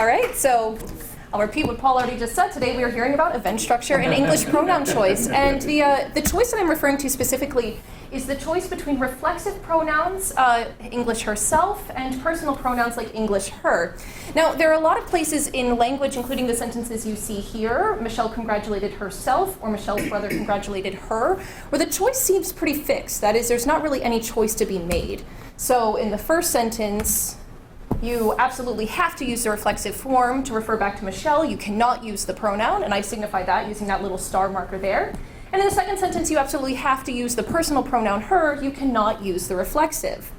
All right, so I'll repeat what Paul already just said. Today we are hearing about event structure and English pronoun choice. And the choice that I'm referring to specifically is the choice between reflexive pronouns, English herself, and personal pronouns like English her. Now, there are a lot of places in language, including the sentences you see here, Michele congratulated herself, or Michelle's brother congratulated her, where the choice seems pretty fixed. That is, there's not really any choice to be made. So in the first sentence, you absolutely have to use the reflexive form to refer back to Michele. You cannot use the pronoun, and I signify that using that little star marker there. And in the second sentence, you absolutely have to use the personal pronoun her. You cannot use the reflexive.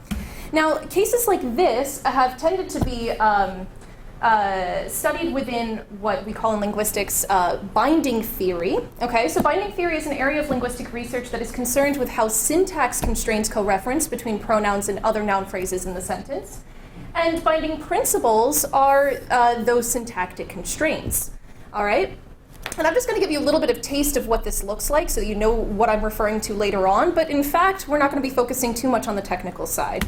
Now, cases like this have tended to be studied within what we call in linguistics binding theory. Okay, so binding theory is an area of linguistic research that is concerned with how syntax constrains co-reference between pronouns and other noun phrases in the sentence. And binding principles are those syntactic constraints. All right? And I'm just going to give you a little bit of taste of what this looks like so you know what I'm referring to later on. But in fact, we're not going to be focusing too much on the technical side.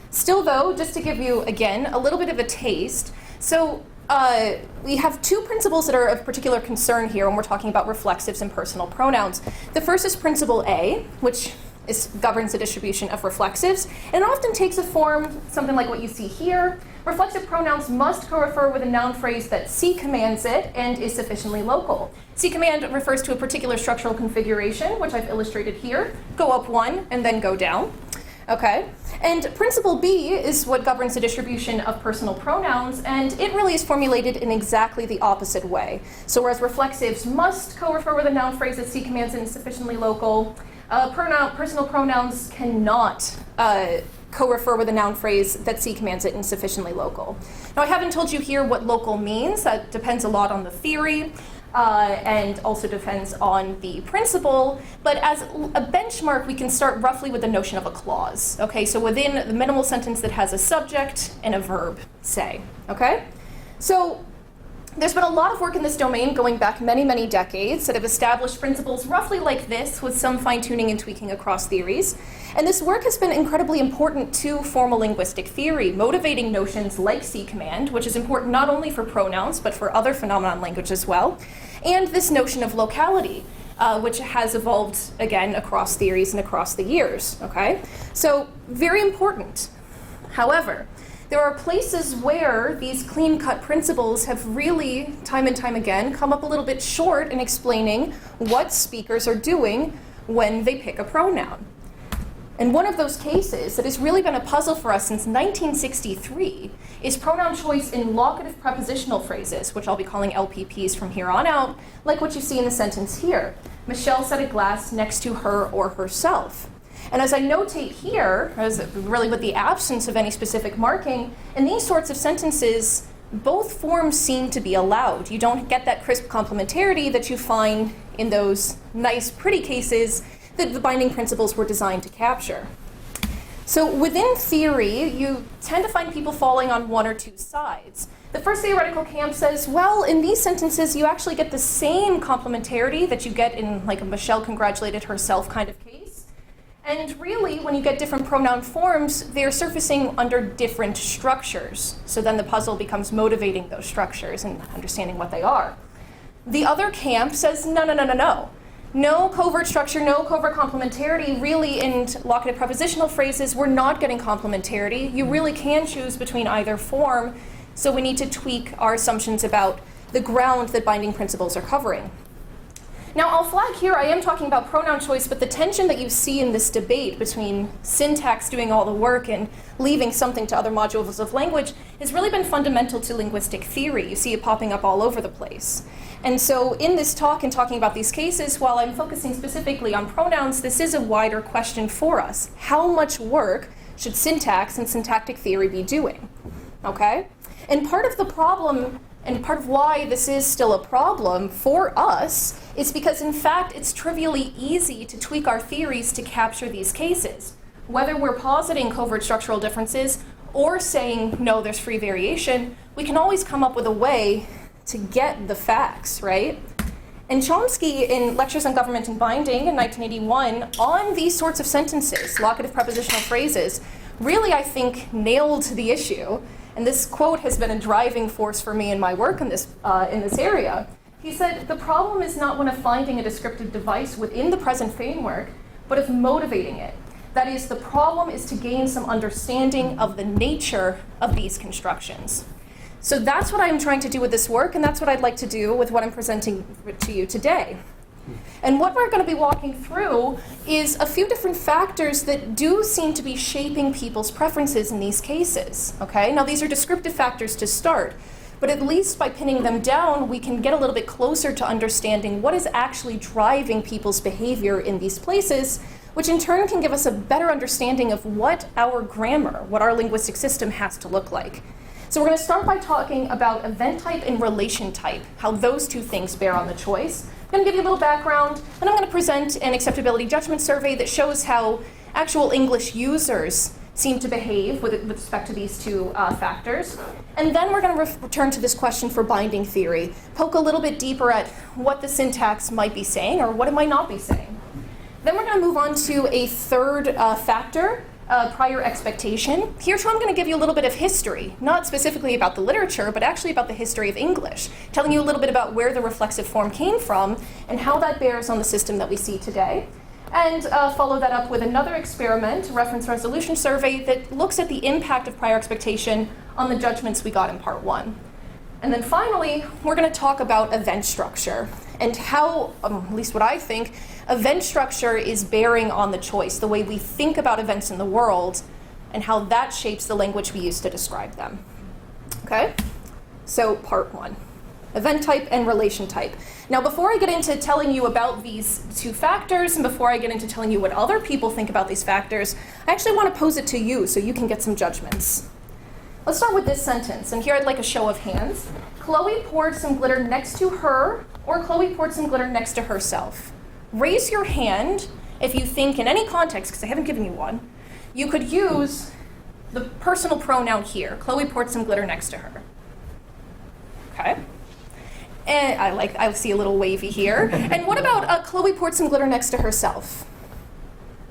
Still, though, just to give you, again, a little bit of a taste. So we have two principles that are of particular concern here when we're talking about reflexives and personal pronouns. The first is principle A, which governs the distribution of reflexives, and it often takes a form something like what you see here. Reflexive pronouns must co-refer with a noun phrase that C commands it and is sufficiently local. C command refers to a particular structural configuration, which I've illustrated here. Go up one and then go down. Okay, and principle B is what governs the distribution of personal pronouns, and it really is formulated in exactly the opposite way. So whereas reflexives must co-refer with a noun phrase that C commands it and is sufficiently local, personal pronouns cannot co-refer with a noun phrase that C commands it and sufficiently local. Now, I haven't told you here what local means. That depends a lot on the theory and also depends on the principle. But as a benchmark, we can start roughly with the notion of a clause. Okay, so within the minimal sentence that has a subject and a verb, say. Okay, so there's been a lot of work in this domain going back many, many decades that have established principles roughly like this with some fine-tuning and tweaking across theories. And this work has been incredibly important to formal linguistic theory, motivating notions like C command, which is important not only for pronouns, but for other phenomena in language as well, and this notion of locality, which has evolved, again, across theories and across the years, okay? So, very important. However, there are places where these clean-cut principles have really, time and time again, come up a little bit short in explaining what speakers are doing when they pick a pronoun. And one of those cases that has really been a puzzle for us since 1963 is pronoun choice in locative prepositional phrases, which I'll be calling LPPs from here on out, like what you see in the sentence here. Michele set a glass next to her or herself. And as I notate here, as really with the absence of any specific marking, in these sorts of sentences, both forms seem to be allowed. You don't get that crisp complementarity that you find in those nice, pretty cases that the binding principles were designed to capture. So within theory, you tend to find people falling on one or two sides. The first theoretical camp says, well, in these sentences, you actually get the same complementarity that you get in like a Michele congratulated herself kind of case. And really, when you get different pronoun forms, they're surfacing under different structures. So then the puzzle becomes motivating those structures and understanding what they are. The other camp says, no. No covert structure, no covert complementarity. Really, in locative prepositional phrases, we're not getting complementarity. You really can choose between either form, so we need to tweak our assumptions about the ground that binding principles are covering. Now, I'll flag here, I am talking about pronoun choice, but the tension that you see in this debate between syntax doing all the work and leaving something to other modules of language has really been fundamental to linguistic theory. You see it popping up all over the place. And so in this talk and talking about these cases, while I'm focusing specifically on pronouns, this is a wider question for us. How much work should syntax and syntactic theory be doing? Okay? And part of the problem, and part of why this is still a problem for us, is because in fact it's trivially easy to tweak our theories to capture these cases. Whether we're positing covert structural differences or saying, no, there's free variation, we can always come up with a way to get the facts, right? And Chomsky, in Lectures on Government and Binding in 1981, on these sorts of sentences, locative prepositional phrases, really, I think, nailed the issue and this quote has been a driving force for me in my work in this area. He said, "The problem is not one of finding a descriptive device within the present framework, but of motivating it. That is, the problem is to gain some understanding of the nature of these constructions." So that's what I'm trying to do with this work, and that's what I'd like to do with what I'm presenting to you today. And what we're going to be walking through is a few different factors that do seem to be shaping people's preferences in these cases. Okay? Now, these are descriptive factors to start, but at least by pinning them down, we can get a little bit closer to understanding what is actually driving people's behavior in these places, which in turn can give us a better understanding of what our grammar, what our linguistic system has to look like. So we're going to start by talking about event type and relation type, how those two things bear on the choice. I'm going to give you a little background, and I'm going to present an acceptability judgment survey that shows how actual English users seem to behave with respect to these two factors. And then we're going to return to this question for binding theory, poke a little bit deeper at what the syntax might be saying or what it might not be saying. Then we're going to move on to a third factor, prior expectation. Here too I'm going to give you a little bit of history, not specifically about the literature, but actually about the history of English, telling you a little bit about where the reflexive form came from and how that bears on the system that we see today. And follow that up with another experiment, a reference resolution survey, that looks at the impact of prior expectation on the judgments we got in part one. And then finally, we're going to talk about event structure and how, at least what I think, event structure is bearing on the choice, the way we think about events in the world, and how that shapes the language we use to describe them. Okay? So part one, event type and relation type. Now, before I get into telling you about these two factors, and before I get into telling you what other people think about these factors, I actually want to pose it to you so you can get some judgments. Let's start with this sentence, and here I'd like a show of hands. Chloe poured some glitter next to her, or Chloe poured some glitter next to herself. Raise your hand if you think in any context, because I haven't given you one, you could use the personal pronoun here. Chloe poured some glitter next to her. Okay. And I see a little wavy here. And what about Chloe poured some glitter next to herself?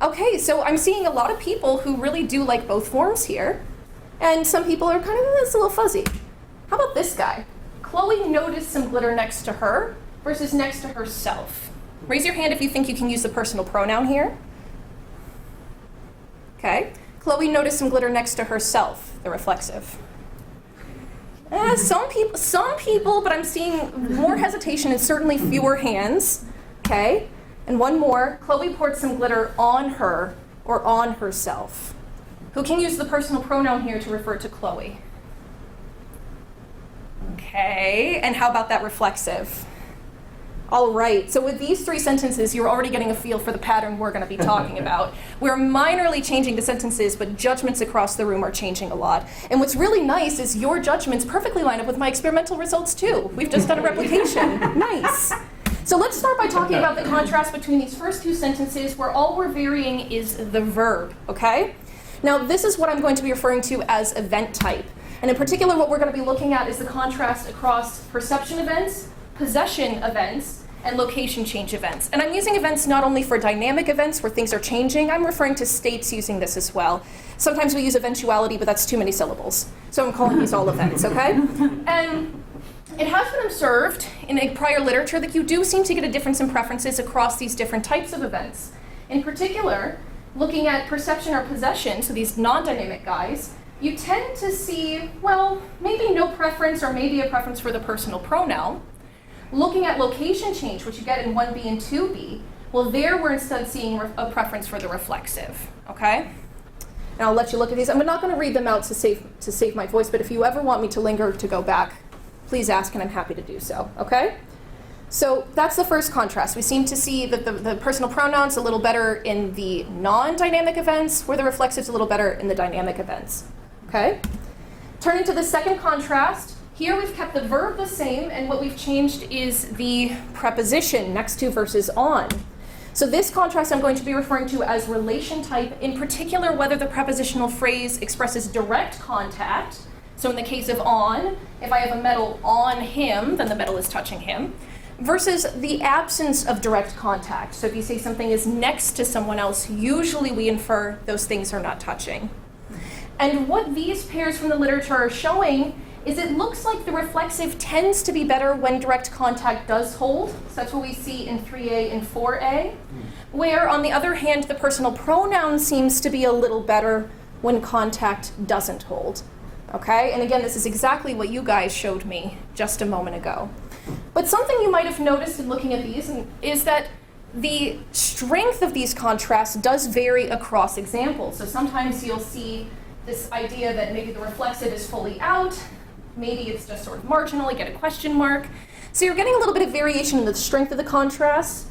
Okay, so I'm seeing a lot of people who really do like both forms here. And some people are kind of, it's a little fuzzy. How about this guy? Chloe noticed some glitter next to her versus next to herself. Raise your hand if you think you can use the personal pronoun here. Okay. Chloe noticed some glitter next to herself, the reflexive. Some people, but I'm seeing more hesitation and certainly fewer hands. Okay. And one more. Chloe poured some glitter on her or on herself. Who can use the personal pronoun here to refer to Chloe? Okay, and how about that reflexive? All right, so with these three sentences, you're already getting a feel for the pattern we're going to be talking about. We're minorly changing the sentences, but judgments across the room are changing a lot. And what's really nice is your judgments perfectly line up with my experimental results too. We've just done a replication. Nice. So let's start by talking about the contrast between these first two sentences where all we're varying is the verb, okay? Now, this is what I'm going to be referring to as event type. And in particular, what we're going to be looking at is the contrast across perception events, possession events, and location change events. And I'm using events not only for dynamic events where things are changing, I'm referring to states using this as well. Sometimes we use eventuality, but that's too many syllables. So I'm calling these all events, okay? And it has been observed in a prior literature that you do seem to get a difference in preferences across these different types of events. In particular, looking at perception or possession, so these non-dynamic guys, you tend to see, well, maybe no preference or maybe a preference for the personal pronoun. Looking at location change, which you get in 1B and 2B, well, there we're instead seeing a preference for the reflexive, okay? And I'll let you look at these. I'm not going to read them out to save my voice, but if you ever want me to linger to go back, please ask and I'm happy to do so, okay? So that's the first contrast. We seem to see that the personal pronoun's a little better in the non-dynamic events, where the reflexive's a little better in the dynamic events. Okay? Turning to the second contrast, here we've kept the verb the same, and what we've changed is the preposition next to versus on. So this contrast I'm going to be referring to as relation type, in particular whether the prepositional phrase expresses direct contact. So in the case of on, if I have a medal on him, then the medal is touching him. Versus the absence of direct contact. So if you say something is next to someone else, usually we infer those things are not touching. And what these pairs from the literature are showing is it looks like the reflexive tends to be better when direct contact does hold. So that's what we see in 3A and 4A. Where, on the other hand, the personal pronoun seems to be a little better when contact doesn't hold. Okay? And again, this is exactly what you guys showed me just a moment ago. But something you might have noticed in looking at these is that the strength of these contrasts does vary across examples. So sometimes you'll see this idea that maybe the reflexive is fully out, maybe it's just sort of marginal, you get a question mark. So you're getting a little bit of variation in the strength of the contrast.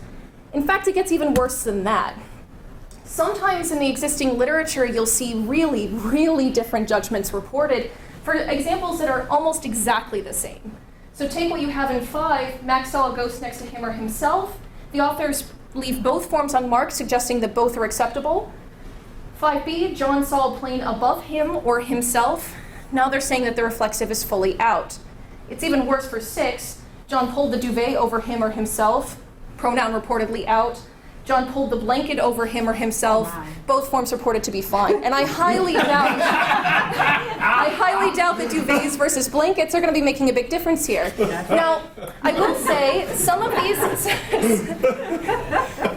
In fact, it gets even worse than that. Sometimes in the existing literature, you'll see really, really different judgments reported for examples that are almost exactly the same. So take what you have in 5, Max saw a ghost next to him or himself. The authors leave both forms unmarked, suggesting that both are acceptable. 5B, John saw a plane above him or himself. Now they're saying that the reflexive is fully out. It's even worse for 6. John pulled the duvet over him or himself. Pronoun reportedly out. John pulled the blanket over him or himself. Wow. Both forms reported to be fine. And I highly doubt that duvets versus blankets are going to be making a big difference here. Now, I will say some of these,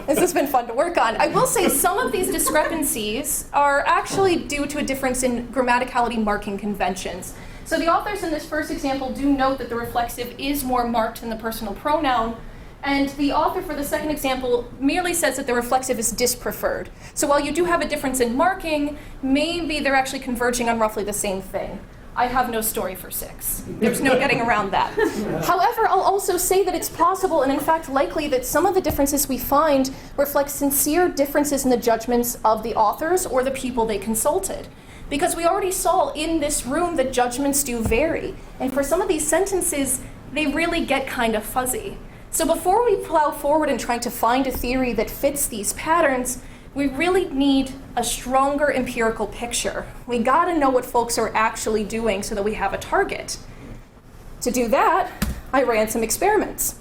this has been fun to work on. I will say some of these discrepancies are actually due to a difference in grammaticality marking conventions. So the authors in this first example do note that the reflexive is more marked than the personal pronoun. And the author for the second example merely says that the reflexive is dispreferred. So while you do have a difference in marking, maybe they're actually converging on roughly the same thing. I have no story for 6. There's no getting around that. However, I'll also say that it's possible, and in fact likely, that some of the differences we find reflect sincere differences in the judgments of the authors or the people they consulted. Because we already saw in this room that judgments do vary. And for some of these sentences, they really get kind of fuzzy. So before we plow forward in trying to find a theory that fits these patterns, we really need a stronger empirical picture. We gotta know what folks are actually doing so that we have a target. To do that, I ran some experiments.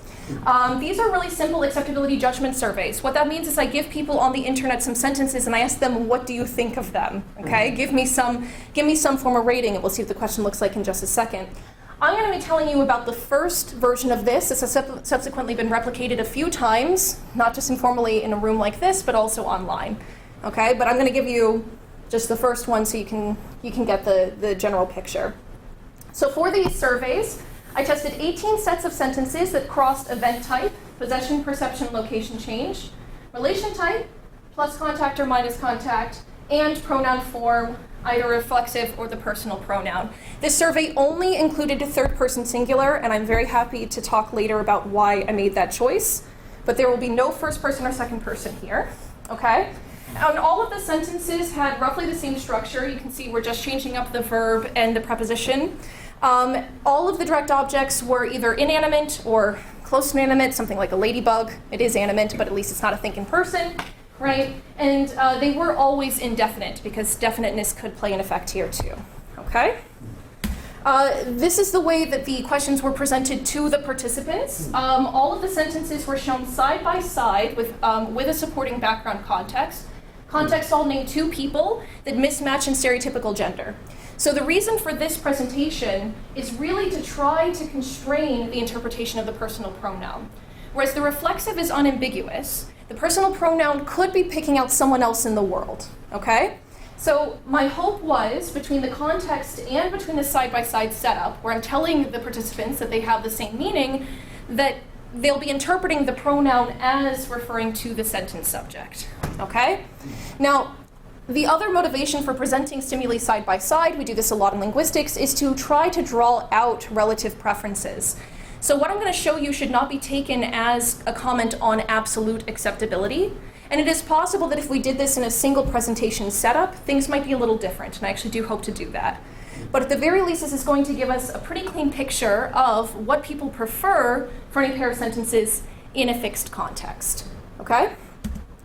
These are really simple acceptability judgment surveys. What that means is I give people on the internet some sentences and I ask them, what do you think of them? Okay, give me some form of rating, and we'll see what the question looks like in just a second. I'm going to be telling you about the first version of this. This has subsequently been replicated a few times, not just informally in a room like this, but also online. Okay, but I'm going to give you just the first one so you can get the general picture. So for these surveys, I tested 18 sets of sentences that crossed event type, possession, perception, location change, relation type, plus contact or minus contact, and pronoun form, either reflexive or the personal pronoun. This survey only included a third-person singular, and I'm very happy to talk later about why I made that choice. But there will be no first person or second person here, okay? And all of the sentences had roughly the same structure. You can see we're just changing up the verb and the preposition. All of the direct objects were either inanimate or close to inanimate, something like a ladybug. It is animate, but at least it's not a thinking person. Right? And they were always indefinite, because definiteness could play an effect here too. Okay? This is the way that the questions were presented to the participants. All of the sentences were shown side by side with a supporting background context. Context all named 2 people that mismatch in stereotypical gender. So the reason for this presentation is really to try to constrain the interpretation of the personal pronoun. Whereas the reflexive is unambiguous, the personal pronoun could be picking out someone else in the world, okay? So my hope was, between the context and between the side-by-side setup, where I'm telling the participants that they have the same meaning, that they'll be interpreting the pronoun as referring to the sentence subject, okay? Now, the other motivation for presenting stimuli side-by-side, we do this a lot in linguistics, is to try to draw out relative preferences. So what I'm going to show you should not be taken as a comment on absolute acceptability. And it is possible that if we did this in a single presentation setup, things might be a little different, and I actually do hope to do that. But at the very least, this is going to give us a pretty clean picture of what people prefer for any pair of sentences in a fixed context. Okay?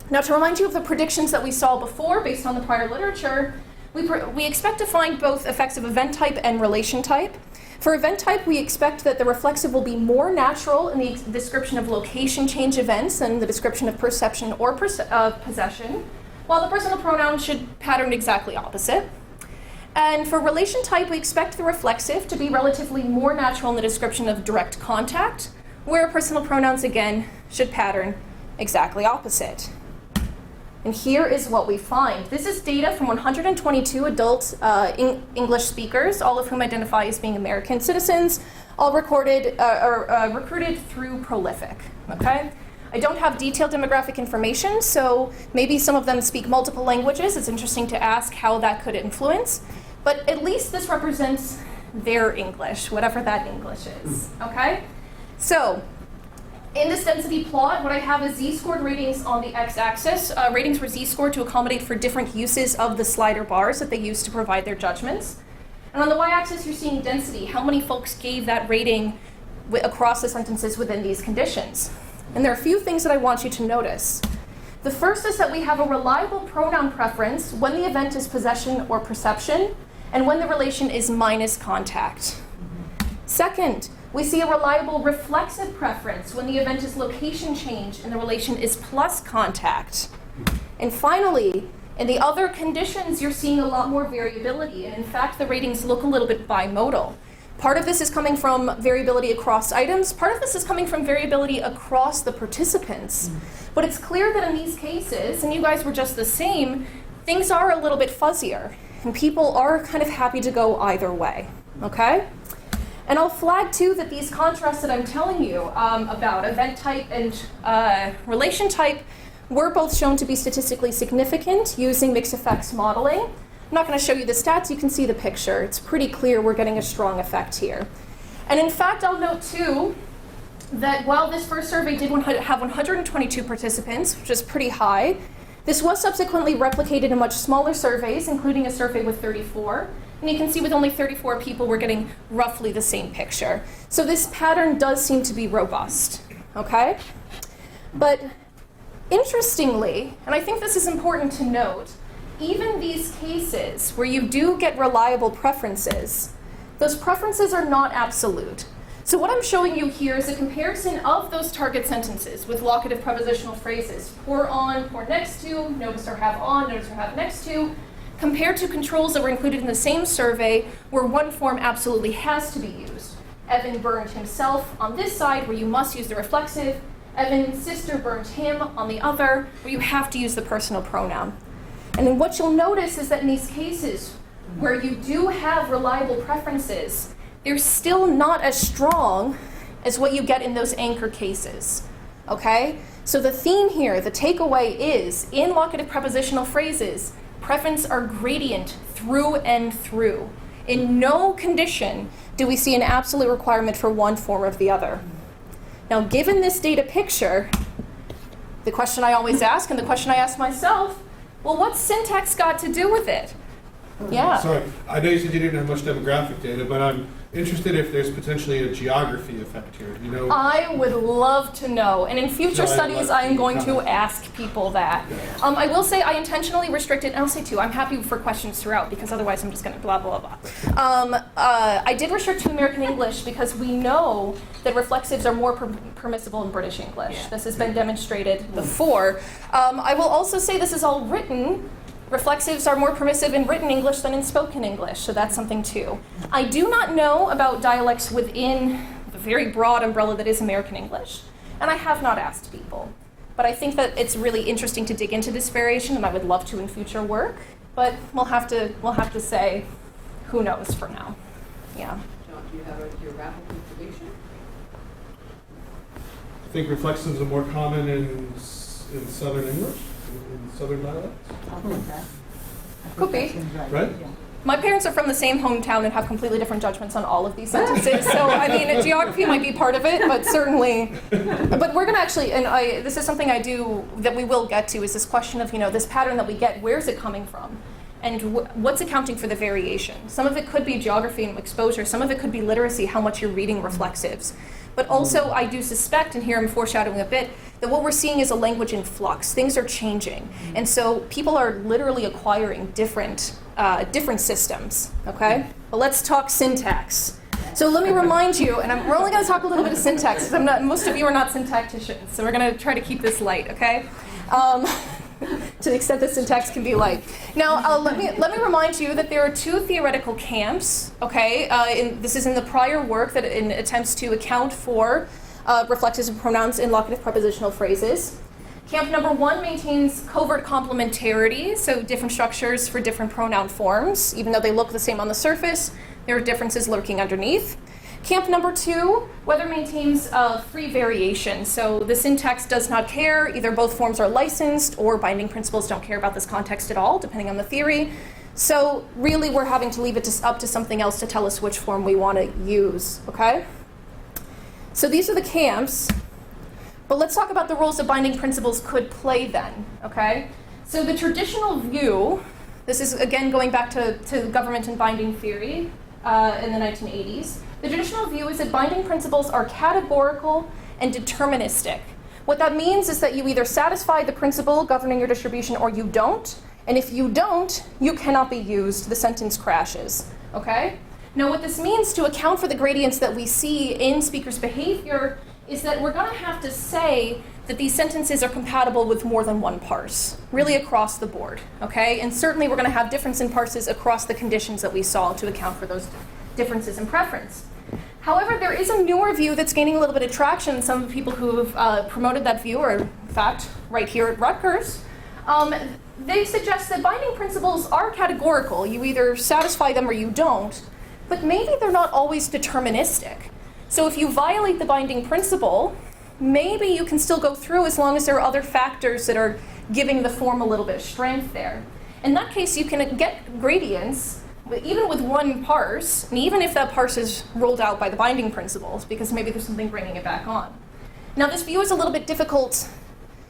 Now, to remind you of the predictions that we saw before based on the prior literature, we expect to find both effects of event type and relation type. For event type, we expect that the reflexive will be more natural in the description of location change events than the description of perception or possession, while the personal pronoun should pattern exactly opposite. And for relation type, we expect the reflexive to be relatively more natural in the description of direct contact, where personal pronouns, again, should pattern exactly opposite. And here is what we find. This is data from 122 adult English speakers, all of whom identify as being American citizens, all recruited through Prolific, okay? I don't have detailed demographic information, so maybe some of them speak multiple languages. It's interesting to ask how that could influence. But at least this represents their English, whatever that English is, okay? So, in this density plot, what I have is z-scored ratings on the x-axis. Ratings were z-scored to accommodate for different uses of the slider bars that they use to provide their judgments. And on the y-axis, you're seeing density, how many folks gave that rating across the sentences within these conditions. And there are a few things that I want you to notice. The first is that we have a reliable pronoun preference when the event is possession or perception, and when the relation is minus contact. Second, we see a reliable reflexive preference when the event is location change and the relation is plus contact. And finally, in the other conditions, you're seeing a lot more variability. And in fact, the ratings look a little bit bimodal. Part of this is coming from variability across items. Part of this is coming from variability across the participants. But it's clear that in these cases, and you guys were just the same, things are a little bit fuzzier. And people are kind of happy to go either way, okay? And I'll flag, too, that these contrasts that I'm telling you about event type and relation type were both shown to be statistically significant using mixed effects modeling. I'm not going to show you the stats. You can see the picture. It's pretty clear we're getting a strong effect here. And in fact, I'll note, too, that while this first survey did have 122 participants, which is pretty high, this was subsequently replicated in much smaller surveys, including a survey with 34. And you can see with only 34 people, we're getting roughly the same picture. So this pattern does seem to be robust, okay? But interestingly, and I think this is important to note, even these cases where you do get reliable preferences, those preferences are not absolute. So what I'm showing you here is a comparison of those target sentences with locative prepositional phrases, pour on, pour next to, notice or have on, notice or have next to, compared to controls that were included in the same survey where one form absolutely has to be used. Evan burned himself on this side where you must use the reflexive. Evan's sister burned him on the other where you have to use the personal pronoun. And then what you'll notice is that in these cases where you do have reliable preferences, they're still not as strong as what you get in those anchor cases, okay? So the theme here, the takeaway is, in locative prepositional phrases, preferences are gradient through and through. In no condition do we see an absolute requirement for one form or the other. Now, given this data picture, the question I always ask, and the question I ask myself, well, what's syntax got to do with it? Yeah. Sorry, I know you said you didn't have much demographic data, but I'm interested if there's potentially a geography effect here. You know, I would love to know, and in future studies, I am going to ask people that. I will say I intentionally restricted, and I'll say too, I'm happy for questions throughout because otherwise I'm just going to blah, blah, blah. I did restrict to American English because we know that reflexives are more permissible in British English. Yeah. This has been demonstrated before. I will also say this is all written. Reflexives are more permissive in written English than in spoken English, so that's something too. I do not know about dialects within the very broad umbrella that is American English, and I have not asked people. But I think that it's really interesting to dig into this variation, and I would love to in future work, but we'll have to say, who knows for now. Yeah. John, do you have a geographic information? I think reflexives are more common in Southern English. In Southern dialects? Could be. Right? My parents are from the same hometown and have completely different judgments on all of these sentences. So, I mean, geography might be part of it, but certainly. But we're going to actually, and this is something I do that we will get to, is this question of, this pattern that we get, where's it coming from? And what's accounting for the variation? Some of it could be geography and exposure. Some of it could be literacy, how much you're reading reflexives. But also, I do suspect, and here I'm foreshadowing a bit, that what we're seeing is a language in flux. Things are changing. And so people are literally acquiring different systems, okay? But let's talk syntax. So let me remind you, and we're only going to talk a little bit of syntax, because most of you are not syntacticians, so we're going to try to keep this light, okay? to the extent that syntax can be light. Now, let me remind you that there are two theoretical camps, okay? This is in the prior work that in attempts to account for reflexive pronouns in locative prepositional phrases. Camp number one maintains covert complementarity, so different structures for different pronoun forms. Even though they look the same on the surface, there are differences lurking underneath. Camp number two, whether maintains free variation. So the syntax does not care. Either both forms are licensed or binding principles don't care about this context at all, depending on the theory. So really, we're having to leave it up to something else to tell us which form we want to use, okay? So these are the camps. But let's talk about the roles that binding principles could play then, okay? So the traditional view, this is again going back to government and binding theory in the 1980s. The traditional view is that binding principles are categorical and deterministic. What that means is that you either satisfy the principle governing your distribution or you don't. And if you don't, you cannot be used. The sentence crashes, okay? Now what this means to account for the gradients that we see in speakers' behavior is that we're going to have to say that these sentences are compatible with more than one parse, really across the board, okay? And certainly we're going to have difference in parses across the conditions that we saw to account for those differences in preference. However, there is a newer view that's gaining a little bit of traction. Some of the people who have promoted that view are, in fact, right here at Rutgers. They suggest that binding principles are categorical. You either satisfy them or you don't, but maybe they're not always deterministic. So if you violate the binding principle, maybe you can still go through as long as there are other factors that are giving the form a little bit of strength there. In that case, you can get gradients even with one parse, and even if that parse is ruled out by the binding principles, because maybe there's something bringing it back on. Now, this view is a little bit difficult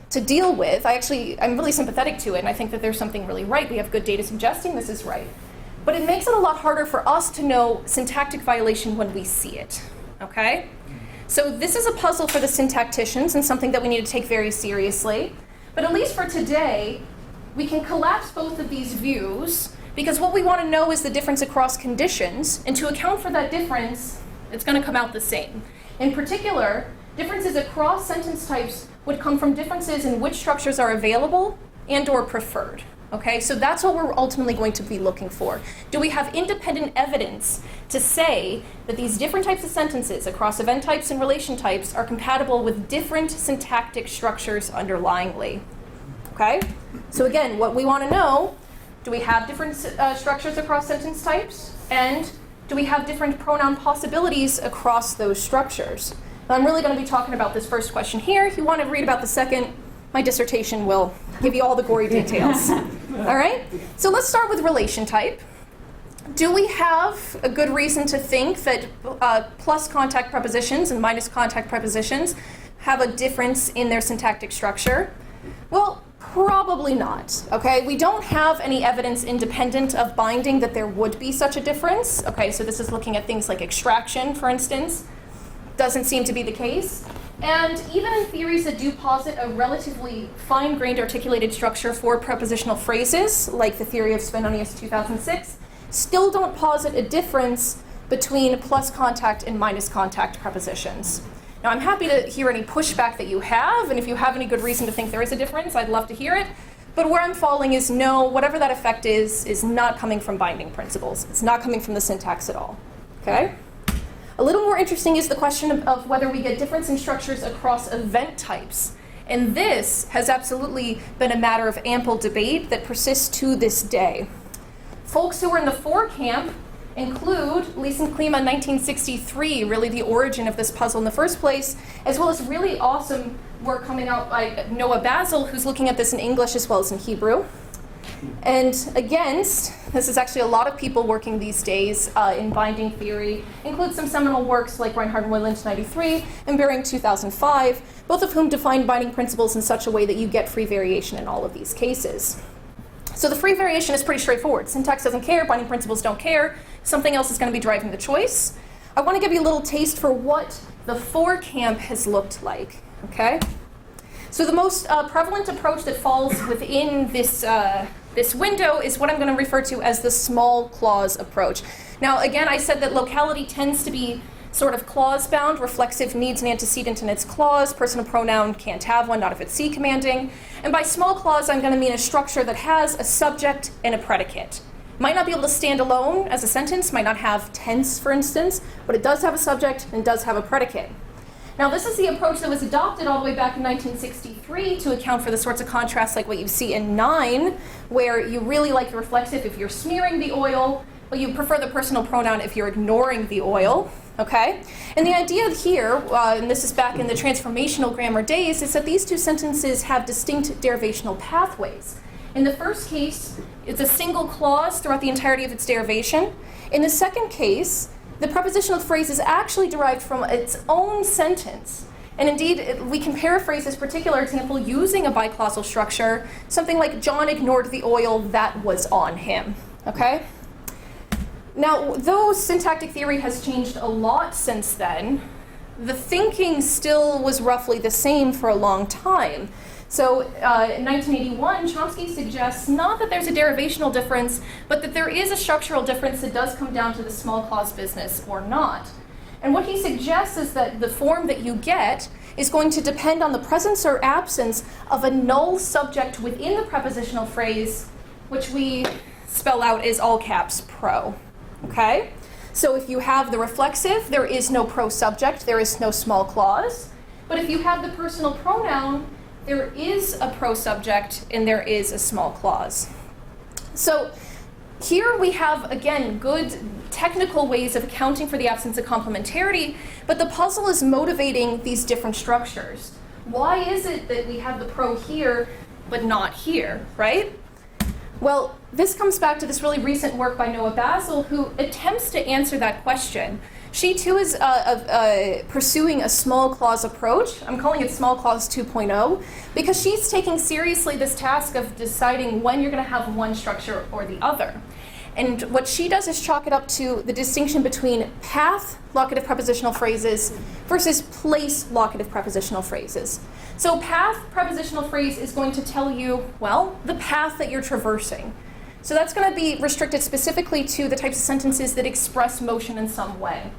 to deal with. I'm really sympathetic to it, and I think that there's something really right. We have good data suggesting this is right. But it makes it a lot harder for us to know syntactic violation when we see it, okay? So this is a puzzle for the syntacticians and something that we need to take very seriously. But at least for today, we can collapse both of these views, because what we want to know is the difference across conditions, and to account for that difference, it's going to come out the same. In particular, differences across sentence types would come from differences in which structures are available and or preferred. Okay, so that's what we're ultimately going to be looking for. Do we have independent evidence to say that these different types of sentences across event types and relation types are compatible with different syntactic structures underlyingly? Okay, so again, what we want to know, do we have different structures across sentence types? And do we have different pronoun possibilities across those structures? Now, I'm really going to be talking about this first question here. If you want to read about the second, my dissertation will give you all the gory details. All right? So let's start with relation type. Do we have a good reason to think that plus contact prepositions and minus contact prepositions have a difference in their syntactic structure? Well, probably not, okay? We don't have any evidence independent of binding that there would be such a difference. Okay, so this is looking at things like extraction, for instance. Doesn't seem to be the case. And even in theories that do posit a relatively fine-grained articulated structure for prepositional phrases, like the theory of Svenonius 2006, still don't posit a difference between plus contact and minus contact prepositions. Now, I'm happy to hear any pushback that you have, and if you have any good reason to think there is a difference, I'd love to hear it. But where I'm falling is no, whatever that effect is not coming from binding principles. It's not coming from the syntax at all, okay? A little more interesting is the question of whether we get difference in structures across event types. And this has absolutely been a matter of ample debate that persists to this day. Folks who are in the for camp include Lisa and Klima in 1963, really the origin of this puzzle in the first place, as well as really awesome work coming out by Noah Basil, who's looking at this in English as well as in Hebrew. And against, this is actually a lot of people working these days in binding theory, includes some seminal works like Reinhard and Wieland 93 and Bering 2005, both of whom define binding principles in such a way that you get free variation in all of these cases. So the free variation is pretty straightforward. Syntax doesn't care, binding principles don't care. Something else is going to be driving the choice. I want to give you a little taste for what the for camp has looked like, okay? So the most prevalent approach that falls within this window is what I'm going to refer to as the small clause approach. Now, again, I said that locality tends to be sort of clause-bound. Reflexive needs an antecedent in its clause. Personal pronoun can't have one, not if it's C-commanding. And by small clause, I'm going to mean a structure that has a subject and a predicate. Might not be able to stand alone as a sentence, might not have tense, for instance, but it does have a subject and does have a predicate. Now, this is the approach that was adopted all the way back in 1963 to account for the sorts of contrasts like what you see in 9, where you really like the reflexive if you're smearing the oil, but you prefer the personal pronoun if you're ignoring the oil, okay? And the idea here, and this is back in the transformational grammar days, is that these two sentences have distinct derivational pathways. In the first case, it's a single clause throughout the entirety of its derivation. In the second case, the prepositional phrase is actually derived from its own sentence. And indeed, we can paraphrase this particular example using a biclausal structure, something like, John ignored the oil that was on him, okay? Now, though syntactic theory has changed a lot since then, the thinking still was roughly the same for a long time. So in 1981, Chomsky suggests not that there's a derivational difference, but that there is a structural difference that does come down to the small clause business or not. And what he suggests is that the form that you get is going to depend on the presence or absence of a null subject within the prepositional phrase, which we spell out as all caps pro. Okay? So if you have the reflexive, there is no pro subject, there is no small clause. But if you have the personal pronoun, there is a pro subject and there is a small clause. So here we have, again, good technical ways of accounting for the absence of complementarity, but the puzzle is motivating these different structures. Why is it that we have the pro here but not here, right? Well, this comes back to this really recent work by Noah Basel, who attempts to answer that question. She too is pursuing a small clause approach. I'm calling it small clause 2.0 because she's taking seriously this task of deciding when you're going to have one structure or the other. And what she does is chalk it up to the distinction between path locative prepositional phrases versus place locative prepositional phrases. So path prepositional phrase is going to tell you, well, the path that you're traversing. So that's going to be restricted specifically to the types of sentences that express motion in some way.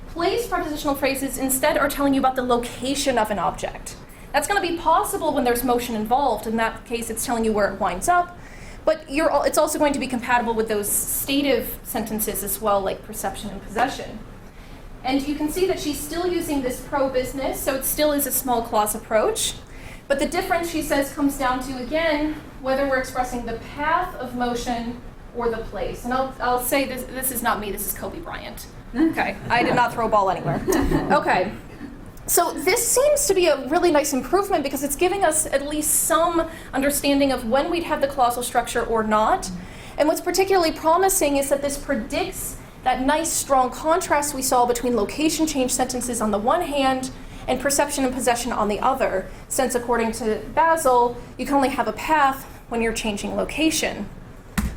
Place prepositional phrases instead are telling you about the location of an object. That's going to be possible when there's motion involved. In that case, it's telling you where it winds up. But it's also going to be compatible with those stative sentences as well, like perception and possession. And you can see that she's still using this pro business, so it still is a small clause approach. But the difference, she says, comes down to, again, whether we're expressing the path of motion or the place. And I'll say this is not me, this is Kobe Bryant. Okay, I did not throw a ball anywhere. Okay, so this seems to be a really nice improvement because it's giving us at least some understanding of when we'd have the clausal structure or not. And what's particularly promising is that this predicts that nice strong contrast we saw between location change sentences on the one hand and perception and possession on the other, since according to Basel, you can only have a path when you're changing location.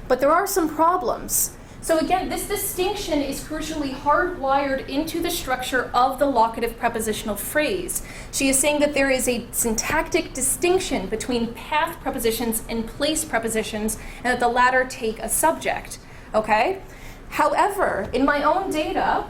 But there are some problems. So again, this distinction is crucially hardwired into the structure of the locative prepositional phrase. She is saying that there is a syntactic distinction between path prepositions and place prepositions, and that the latter take a subject, okay? However, in my own data,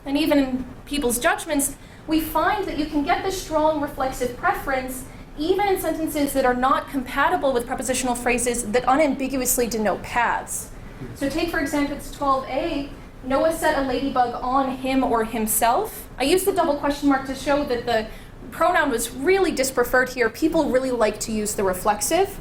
and even in people's judgments, we find that you can get this strong reflexive preference even in sentences that are not compatible with prepositional phrases that unambiguously denote paths. So take, for example, it's 12a, Noah set a ladybug on him or himself. I used the double question mark to show that the pronoun was really dispreferred here. People really like to use the reflexive.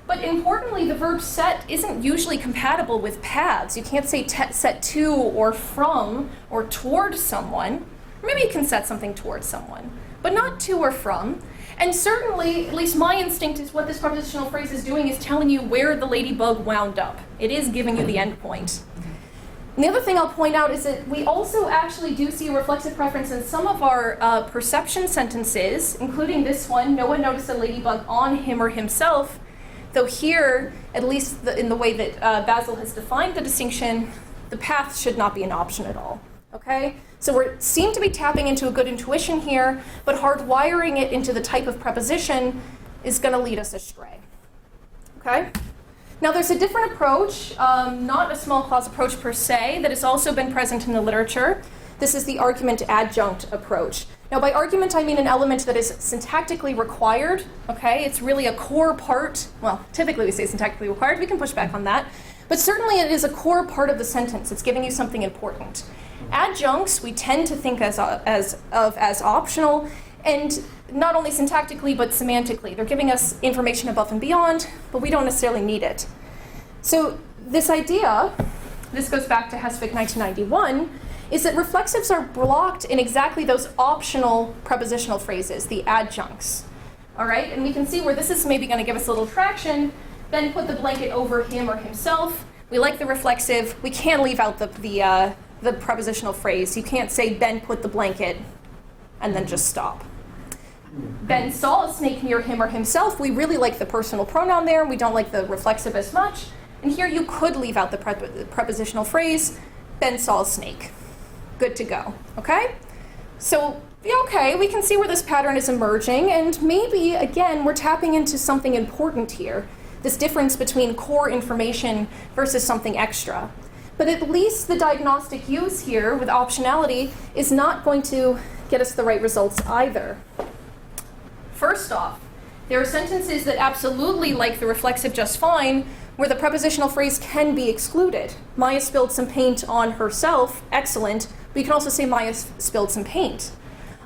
But importantly, the verb set isn't usually compatible with paths. You can't say set to or from or toward someone. Maybe you can set something towards someone, but not to or from. And certainly, at least my instinct is what this prepositional phrase is doing is telling you where the ladybug wound up. It is giving you the end point. And the other thing I'll point out is that we also actually do see a reflexive preference in some of our perception sentences, including this one, Noah noticed a ladybug on him or himself, though here, at least in the way that Basel has defined the distinction, the path should not be an option at all. Okay? So we seem to be tapping into a good intuition here, but hardwiring it into the type of preposition is going to lead us astray. Okay? Now there's a different approach, not a small clause approach per se, that has also been present in the literature. This is the argument adjunct approach. Now, by argument, I mean an element that is syntactically required, okay? It's really a core part. Well, typically we say syntactically required. We can push back on that. But certainly it is a core part of the sentence. It's giving you something important. Adjuncts, we tend to think as optional, and not only syntactically, but semantically. They're giving us information above and beyond, but we don't necessarily need it. So this idea, this goes back to Hesvik 1991, is that reflexives are blocked in exactly those optional prepositional phrases, the adjuncts. All right, and we can see where this is maybe going to give us a little traction. Ben put the blanket over him or himself. We like the reflexive. We can leave out the prepositional phrase. You can't say Ben put the blanket and then just stop. Ben saw a snake near him or himself. We really like the personal pronoun there. We don't like the reflexive as much. And here you could leave out the prepositional phrase, Ben saw a snake. Good to go, okay? So, okay, we can see where this pattern is emerging, and maybe, again, we're tapping into something important here, this difference between core information versus something extra. But at least the diagnostic use here with optionality is not going to get us the right results either. First off, there are sentences that absolutely like the reflexive just fine, where the prepositional phrase can be excluded. Maya spilled some paint on herself, excellent, but you can also say Maya spilled some paint.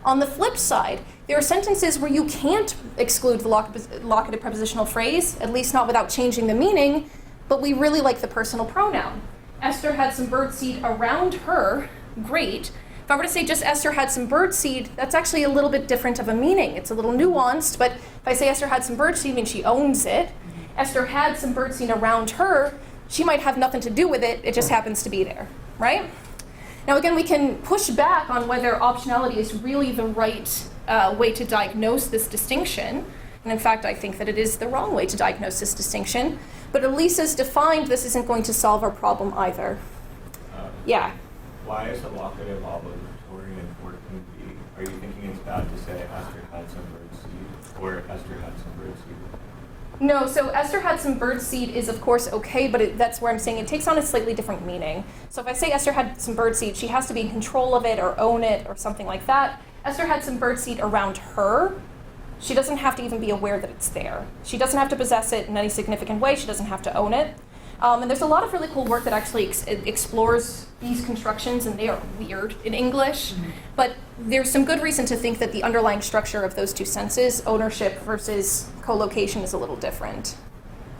On the flip side, there are sentences where you can't exclude the locative prepositional phrase, at least not without changing the meaning, but we really like the personal pronoun. Esther had some birdseed around her, great. If I were to say just Esther had some birdseed, that's actually a little bit different of a meaning. It's a little nuanced, but if I say Esther had some birdseed, I mean she owns it. Esther had some birdseed around her, she might have nothing to do with it, it just happens to be there, right? Now again, we can push back on whether optionality is really the right way to diagnose this distinction. And in fact, I think that it is the wrong way to diagnose this distinction. But at least as defined, this isn't going to solve our problem either. Yeah? Why is a locative obligatory in 14b? Are you thinking it's bad to say Esther had some birdseed or Esther had some birdseed? No, so Esther had some birdseed is of course okay, but that's where I'm saying it takes on a slightly different meaning. So if I say Esther had some birdseed, she has to be in control of it or own it or something like that. Esther had some birdseed around her. She doesn't have to even be aware that it's there. She doesn't have to possess it in any significant way. She doesn't have to own it. And there's a lot of really cool work that actually explores these constructions, and they are weird in English. Mm-hmm. But there's some good reason to think that the underlying structure of those two senses, ownership versus co-location, is a little different.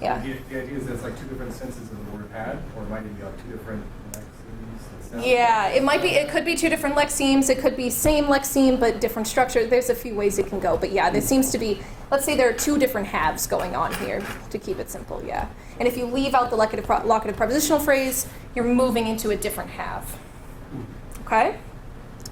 Yeah. So the idea is that it's like two different senses of the word had, or it might even be like two different lexemes. Yeah, it might be. It could be two different lexemes. It could be same lexeme but different structure. There's a few ways it can go. But yeah, there seems to be. Let's say there are two different halves going on here, to keep it simple. Yeah. And if you leave out the locative prepositional phrase, you're moving into a different half. Okay?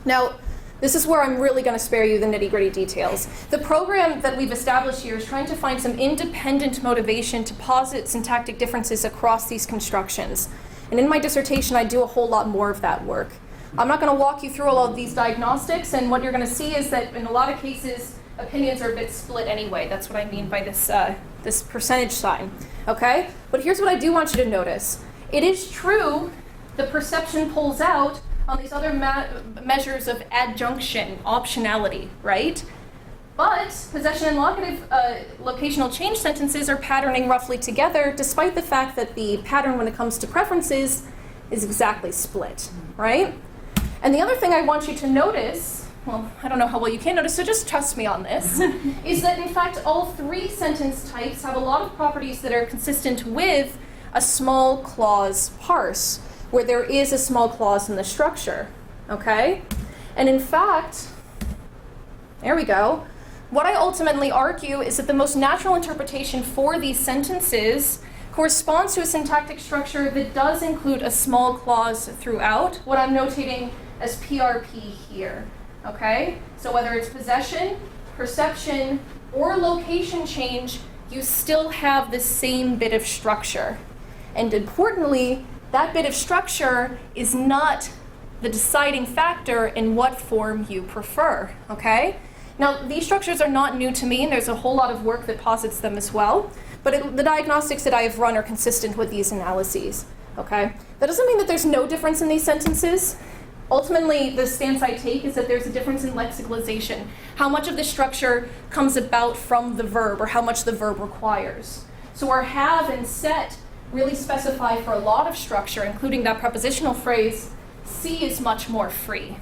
Now, this is where I'm really going to spare you the nitty-gritty details. The program that we've established here is trying to find some independent motivation to posit syntactic differences across these constructions. And in my dissertation, I do a whole lot more of that work. I'm not going to walk you through all of these diagnostics, and what you're going to see is that in a lot of cases, opinions are a bit split anyway. That's what I mean by this, this percentage sign. Okay? But here's what I do want you to notice. It is true the perception pulls out on these other measures of adjunction, optionality, right? But possession and locative locational change sentences are patterning roughly together, despite the fact that the pattern when it comes to preferences is exactly split, right? And the other thing I want you to notice, well, I don't know how well you can notice, so just trust me on this, is that in fact all three sentence types have a lot of properties that are consistent with a small clause parse, where there is a small clause in the structure, okay? And in fact, there we go. What I ultimately argue is that the most natural interpretation for these sentences corresponds to a syntactic structure that does include a small clause throughout, what I'm notating as PRP here, okay? So whether it's possession, perception, or location change, you still have the same bit of structure. And importantly, that bit of structure is not the deciding factor in what form you prefer, okay? Now, these structures are not new to me, and there's a whole lot of work that posits them as well, but the diagnostics that I have run are consistent with these analyses, okay? That doesn't mean that there's no difference in these sentences. Ultimately, the stance I take is that there's a difference in lexicalization, how much of the structure comes about from the verb or how much the verb requires. So our have and set really specify for a lot of structure, including that prepositional phrase. See is much more free.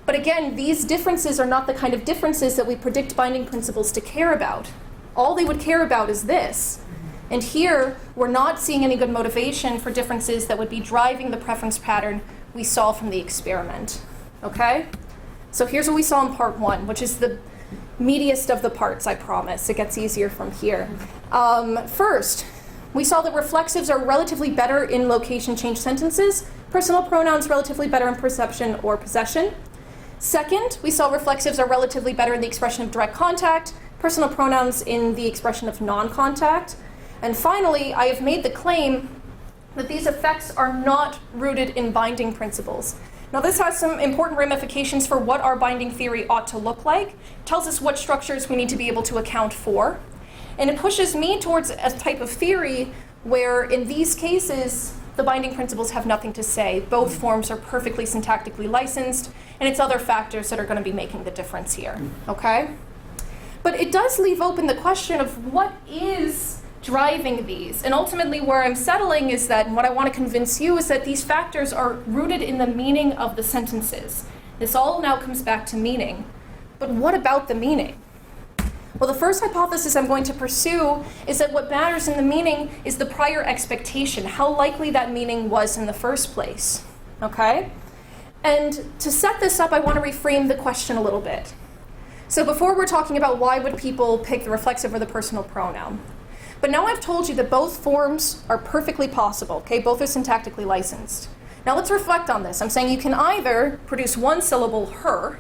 But again, these differences are not the kind of differences that we predict binding principles to care about. All they would care about is this. And here, we're not seeing any good motivation for differences that would be driving the preference pattern we saw from the experiment. Okay? So here's what we saw in part 1, which is the meatiest of the parts, I promise. It gets easier from here. First, we saw that reflexives are relatively better in location change sentences, personal pronouns relatively better in perception or possession. Second, we saw reflexives are relatively better in the expression of direct contact, personal pronouns in the expression of non-contact. And finally, I have made the claim that these effects are not rooted in binding principles. Now this has some important ramifications for what our binding theory ought to look like. It tells us what structures we need to be able to account for. And it pushes me towards a type of theory where in these cases, the binding principles have nothing to say. Both forms are perfectly syntactically licensed, and it's other factors that are going to be making the difference here, okay? But it does leave open the question of what is driving these. And ultimately where I'm settling is that, and what I want to convince you is that these factors are rooted in the meaning of the sentences. This all now comes back to meaning. But what about the meaning? Well, the first hypothesis I'm going to pursue is that what matters in the meaning is the prior expectation, how likely that meaning was in the first place, okay? And to set this up, I want to reframe the question a little bit. So before we're talking about why would people pick the reflexive or the personal pronoun. But now I've told you that both forms are perfectly possible, okay? Both are syntactically licensed. Now let's reflect on this. I'm saying you can either produce one syllable, her,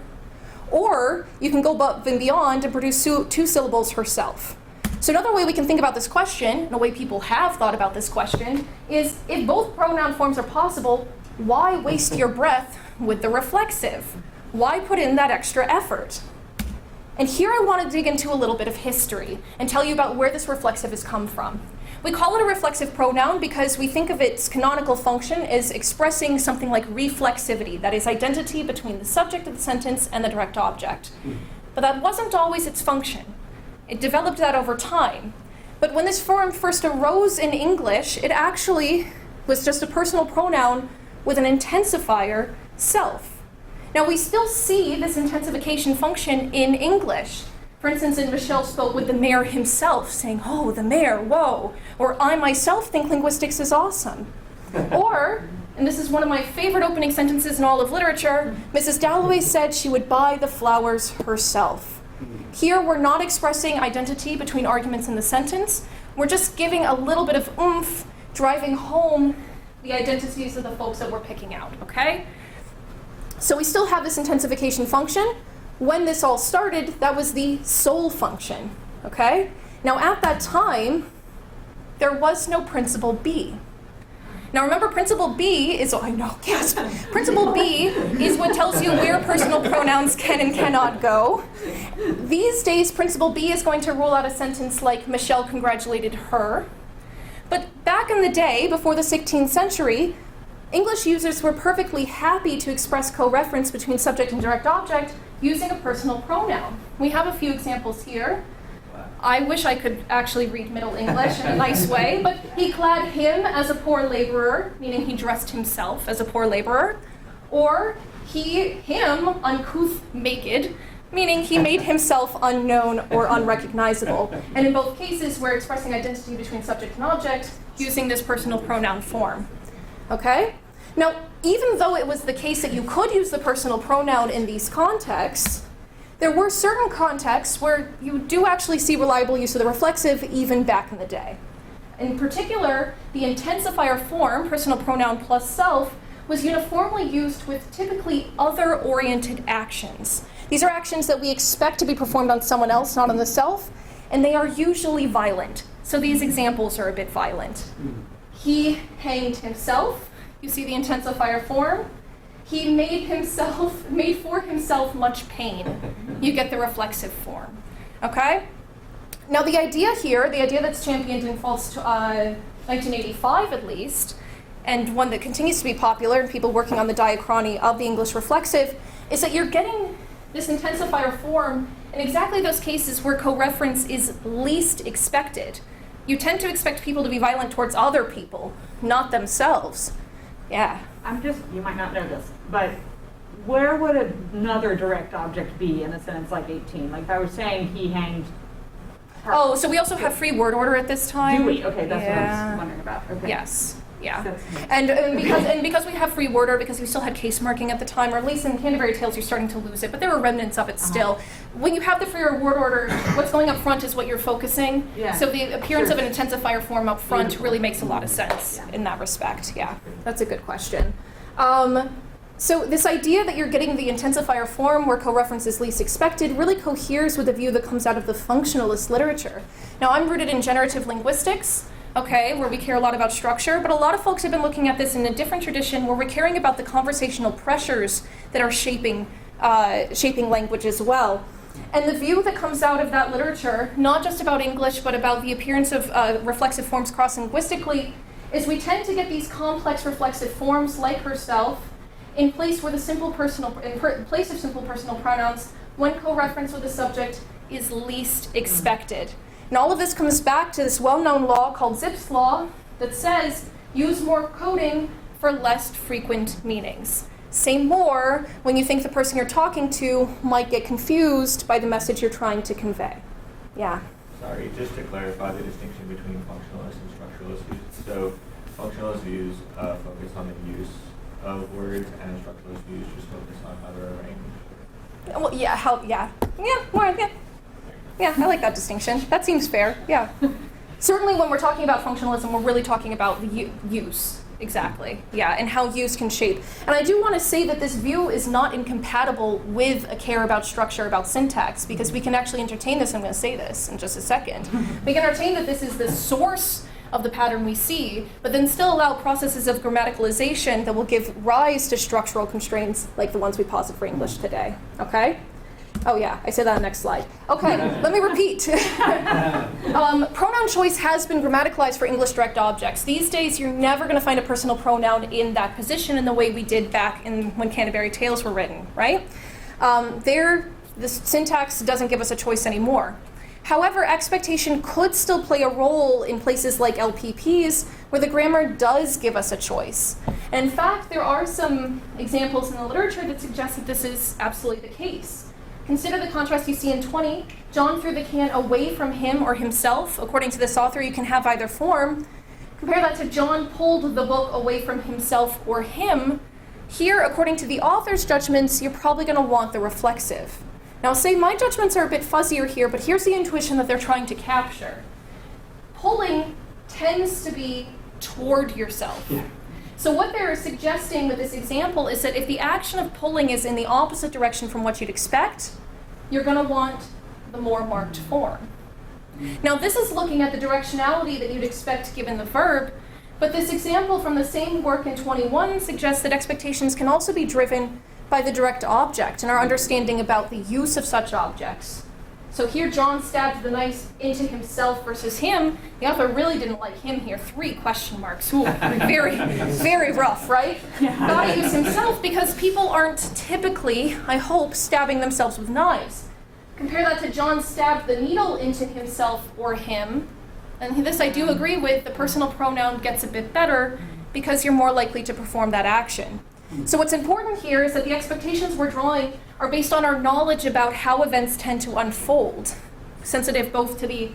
or you can go above and beyond and produce two syllables, herself. So another way we can think about this question, and a way people have thought about this question, is if both pronoun forms are possible, why waste your breath with the reflexive? Why put in that extra effort? And here I want to dig into a little bit of history and tell you about where this reflexive has come from. We call it a reflexive pronoun because we think of its canonical function as expressing something like reflexivity, that is identity between the subject of the sentence and the direct object. But that wasn't always its function. It developed that over time. But when this form first arose in English, it actually was just a personal pronoun with an intensifier, self. Now we still see this intensification function in English. For instance, in Michele spoke with the mayor himself, saying, oh, the mayor, whoa. Or I myself think linguistics is awesome. Or, and this is one of my favorite opening sentences in all of literature, Mrs. Dalloway said she would buy the flowers herself. Here we're not expressing identity between arguments in the sentence. We're just giving a little bit of oomph, driving home the identities of the folks that we're picking out, okay? So we still have this intensification function. When this all started, that was the sole function, okay? Now at that time, there was no principle B. Now remember, principle B is, oh I know, gasp. Principle B is what tells you where personal pronouns can and cannot go. These days, principle B is going to rule out a sentence like Michele congratulated her. But back in the day, before the 16th century, English users were perfectly happy to express co-reference between subject and direct object using a personal pronoun. We have a few examples here. I wish I could actually read Middle English in a nice way, but he clad him as a poor laborer, meaning he dressed himself as a poor laborer, or him, uncouth, naked, meaning he made himself unknown or unrecognizable. And in both cases, we're expressing identity between subject and object using this personal pronoun form. Okay? Now, even though it was the case that you could use the personal pronoun in these contexts, there were certain contexts where you do actually see reliable use of the reflexive even back in the day. In particular, the intensifier form, personal pronoun plus self, was uniformly used with typically other-oriented actions. These are actions that we expect to be performed on someone else, not on the self, and they are usually violent. So these examples are a bit violent. He hanged himself. You see the intensifier form. He made for himself much pain. You get the reflexive form. Okay? Now the idea here, the idea that's championed in false 1985 at least, and one that continues to be popular in people working on the diachrony of the English reflexive, is that you're getting this intensifier form in exactly those cases where co-reference is least expected. You tend to expect people to be violent towards other people, not themselves. Yeah. You might not know this, but where would another direct object be in a sentence like 18? Like if I was saying he hanged her. Oh, so we also have free word order at this time. Do we? Okay, that's what I Yeah. was wondering about. Okay. Yes. Yeah. That's- And because we have free word order, because we still had case marking at the time, or at least in Canterbury Tales you're starting to lose it, but there were remnants of it still. When you have the free word order, what's going up front is what you're focusing. Yeah. So the appearance Sure. of an intensifier form up front Beautiful. really makes a lot of sense Yeah. in that respect. Yeah, that's a good question. So this idea that you're getting the intensifier form where co-reference is least expected really coheres with a view that comes out of the functionalist literature. Now, I'm rooted in generative linguistics, okay, where we care a lot about structure, but a lot of folks have been looking at this in a different tradition where we're caring about the conversational pressures that are shaping language as well. And the view that comes out of that literature, not just about English, but about the appearance of reflexive forms cross-linguistically, is we tend to get these complex reflexive forms like herself in place of simple personal pronouns when co-reference with the subject is least expected. And all of this comes back to this well-known law called Zipf's law that says use more coding for less frequent meanings. Say more when you think the person you're talking to might get confused by the message you're trying to convey. Yeah. Sorry, just to clarify the distinction between functionalist and structuralist views. So functionalist views focus on the use of words, and structuralist views just focus on how they're arranged. Well, yeah, I like that distinction. That seems fair, yeah. Certainly when we're talking about functionalism, we're really talking about the use, exactly, yeah, and how use can shape. And I do want to say that this view is not incompatible with a care about structure, about syntax, because we can actually entertain this. I'm going to say this in just a second. We can entertain that this is the source of the pattern we see, but then still allow processes of grammaticalization that will give rise to structural constraints like the ones we posit for English today, okay? Oh yeah, I say that on the next slide. Okay, let me repeat. Pronoun choice has been grammaticalized for English direct objects. These days, you're never going to find a personal pronoun in that position in the way we did back when Canterbury Tales were written, right? The syntax doesn't give us a choice anymore. However, expectation could still play a role in places like LPPs where the grammar does give us a choice. And in fact, there are some examples in the literature that suggest that this is absolutely the case. Consider the contrast you see in 20. John threw the can away from him or himself. According to this author, you can have either form. Compare that to John pulled the book away from himself or him. Here, according to the author's judgments, you're probably going to want the reflexive. Now, say my judgments are a bit fuzzier here, but here's the intuition that they're trying to capture. Pulling tends to be toward yourself. Yeah. So what they're suggesting with this example is that if the action of pulling is in the opposite direction from what you'd expect, you're going to want the more marked form. Now, this is looking at the directionality that you'd expect given the verb, but this example from the same work in 21 suggests that expectations can also be driven by the direct object and our understanding about the use of such objects. So here John stabbed the knife into himself versus him. The author really didn't like him here. 3 question marks. Ooh, very, very rough, right? Gotta use himself because people aren't typically, I hope, stabbing themselves with knives. Compare that to John stabbed the needle into himself or him. And this I do agree with. The personal pronoun gets a bit better because you're more likely to perform that action. So what's important here is that the expectations we're drawing are based on our knowledge about how events tend to unfold, sensitive both to the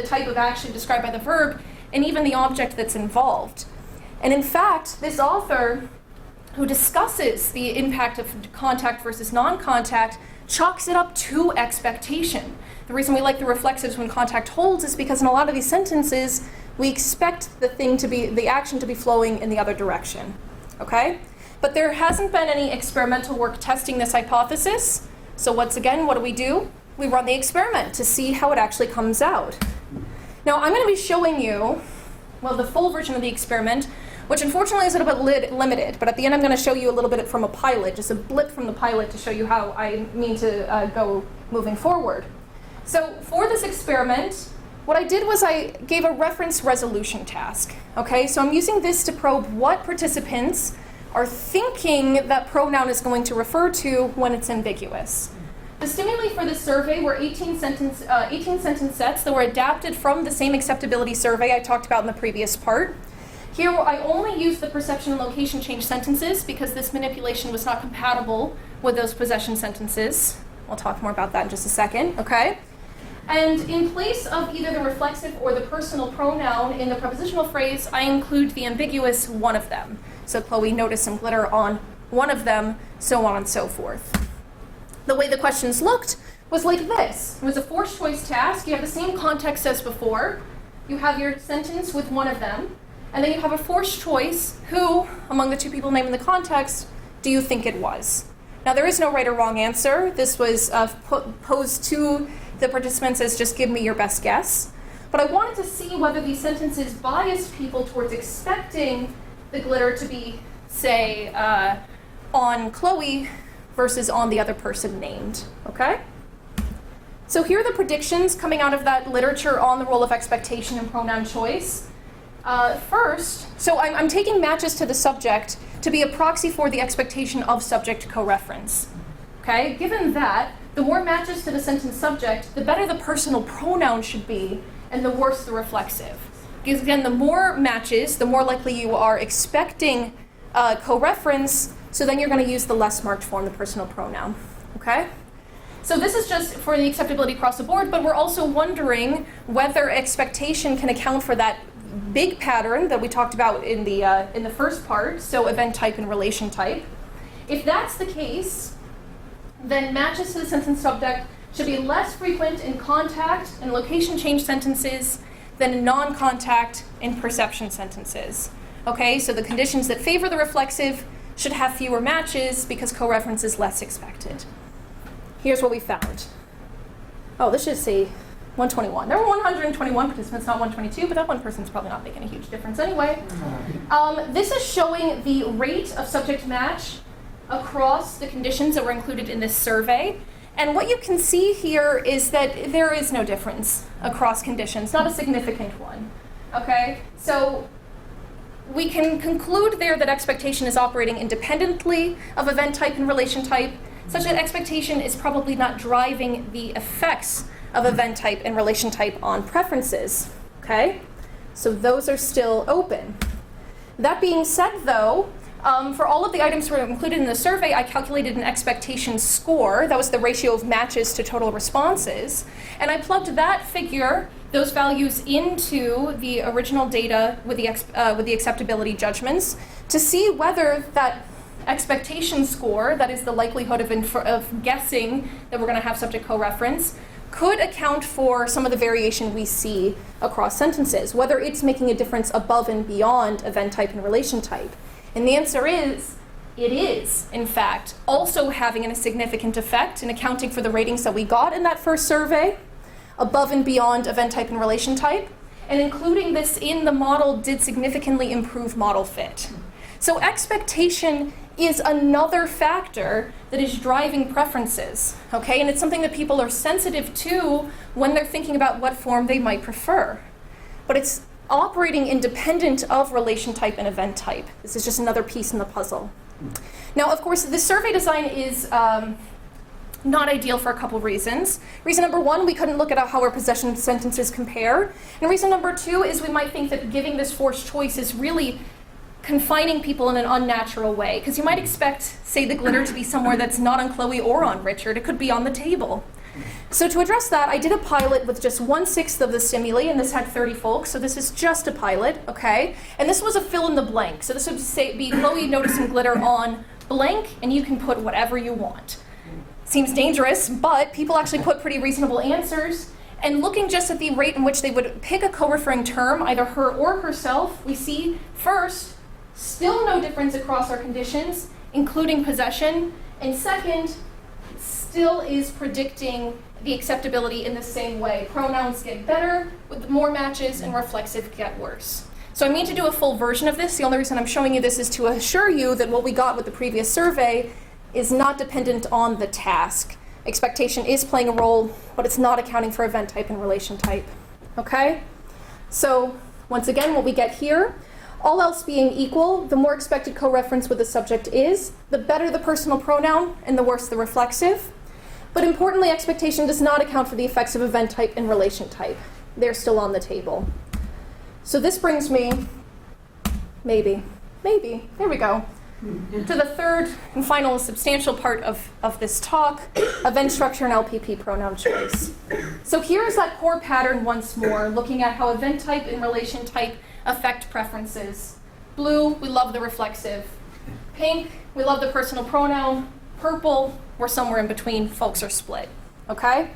type of action described by the verb and even the object that's involved. And in fact, this author, who discusses the impact of contact versus non-contact, chalks it up to expectation. The reason we like the reflexives when contact holds is because in a lot of these sentences, we expect the action to be flowing in the other direction, okay? But there hasn't been any experimental work testing this hypothesis. So once again, what do? We run the experiment to see how it actually comes out. Now, I'm going to be showing you, the full version of the experiment, which unfortunately is a little bit limited. But at the end, I'm going to show you a little bit from a pilot, just a blip from the pilot to show you how I mean to go moving forward. So for this experiment, what I did was I gave a reference resolution task. Okay, so I'm using this to probe what participants are thinking that pronoun is going to refer to when it's ambiguous. The stimuli for this survey were 18 sentence sets that were adapted from the same acceptability survey I talked about in the previous part. Here I only used the perception and location change sentences because this manipulation was not compatible with those possession sentences. I'll talk more about that in just a second, okay? And in place of either the reflexive or the personal pronoun in the prepositional phrase, I include the ambiguous one of them. So Chloe noticed some glitter on one of them, so on and so forth. The way the questions looked was like this. It was a forced choice task. You have the same context as before. You have your sentence with one of them, and then you have a forced choice. Who, among the two people named in the context, do you think it was? Now, there is no right or wrong answer. This was posed to the participants as just give me your best guess. But I wanted to see whether these sentences biased people towards expecting the glitter to be, say, on Chloe versus on the other person named, okay? So here are the predictions coming out of that literature on the role of expectation and pronoun choice. First, so I'm taking matches to the subject to be a proxy for the expectation of subject co-reference, okay? Given that, the more matches to the sentence subject, the better the personal pronoun should be, and the worse the reflexive. Because again, the more matches, the more likely you are expecting co-reference, so then you're going to use the less marked form, the personal pronoun, okay? So this is just for the acceptability across the board, but we're also wondering whether expectation can account for that big pattern that we talked about in the first part, so event type and relation type. If that's the case, then matches to the sentence subject should be less frequent in contact and location change sentences than in non-contact and perception sentences. Okay, so the conditions that favor the reflexive should have fewer matches because co-reference is less expected. Here's what we found. Oh, this should say 121. There were 121 participants, not 122, but that one person's probably not making a huge difference anyway. This is showing the rate of subject match across the conditions that were included in this survey. And what you can see here is that there is no difference across conditions, not a significant one. Okay, so we can conclude there that expectation is operating independently of event type and relation type, such that expectation is probably not driving the effects of event type and relation type on preferences. Okay, so those are still open. That being said, though, for all of the items that were included in the survey, I calculated an expectation score. That was the ratio of matches to total responses. And I plugged that figure, those values, into the original data with the acceptability judgments to see whether that expectation score, that is the likelihood of guessing that we're going to have subject co-reference, could account for some of the variation we see across sentences, whether it's making a difference above and beyond event type and relation type. And the answer is, it is, in fact, also having a significant effect in accounting for the ratings that we got in that first survey, above and beyond event type and relation type, and including this in the model did significantly improve model fit. So expectation is another factor that is driving preferences, okay? And it's something that people are sensitive to when they're thinking about what form they might prefer. But it's operating independent of relation type and event type. This is just another piece in the puzzle. Now, of course, the survey design is not ideal for a couple reasons. Reason number one, we couldn't look at how our possession sentences compare. And reason number two is we might think that giving this forced choice is really confining people in an unnatural way. Because you might expect, say, the glitter to be somewhere that's not on Chloe or on Richard. It could be on the table. So to address that, I did a pilot with just 1/6 of the stimuli, and this had 30 folks, so this is just a pilot, okay? And this was a fill in the blank. So this would be Chloe noticing glitter on blank, and you can put whatever you want. Seems dangerous, but people actually put pretty reasonable answers. And looking just at the rate in which they would pick a co-referring term, either her or herself, we see, first, still no difference across our conditions, including possession, and second, still is predicting the acceptability in the same way. Pronouns get better with more matches and reflexive get worse. So I mean to do a full version of this. The only reason I'm showing you this is to assure you that what we got with the previous survey is not dependent on the task. Expectation is playing a role, but it's not accounting for event type and relation type. Okay? So once again, what we get here, all else being equal, the more expected co-reference with the subject is, the better the personal pronoun and the worse the reflexive. But importantly, expectation does not account for the effects of event type and relation type. They're still on the table. So this brings me, maybe, there we go, to the third and final substantial part of this talk, event structure and LPP pronoun choice. So here's that core pattern once more, looking at how event type and relation type affect preferences. Blue, we love the reflexive. Pink, we love the personal pronoun. Purple, we're somewhere in between, folks are split, okay?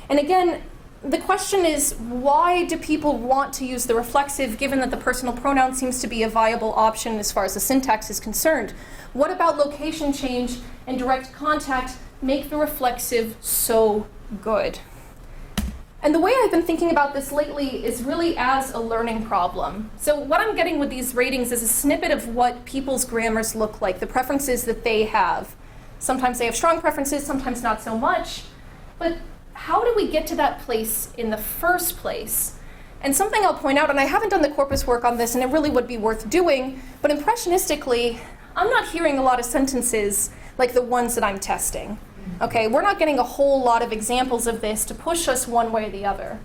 And again, the question is, why do people want to use the reflexive given that the personal pronoun seems to be a viable option as far as the syntax is concerned? What about location change and direct contact make the reflexive so good? And the way I've been thinking about this lately is really as a learning problem. So what I'm getting with these ratings is a snippet of what people's grammars look like, the preferences that they have. Sometimes they have strong preferences, sometimes not so much. But how do we get to that place in the first place? And something I'll point out, and I haven't done the corpus work on this, and it really would be worth doing, but impressionistically, I'm not hearing a lot of sentences like the ones that I'm testing. Okay, we're not getting a whole lot of examples of this to push us one way or the other.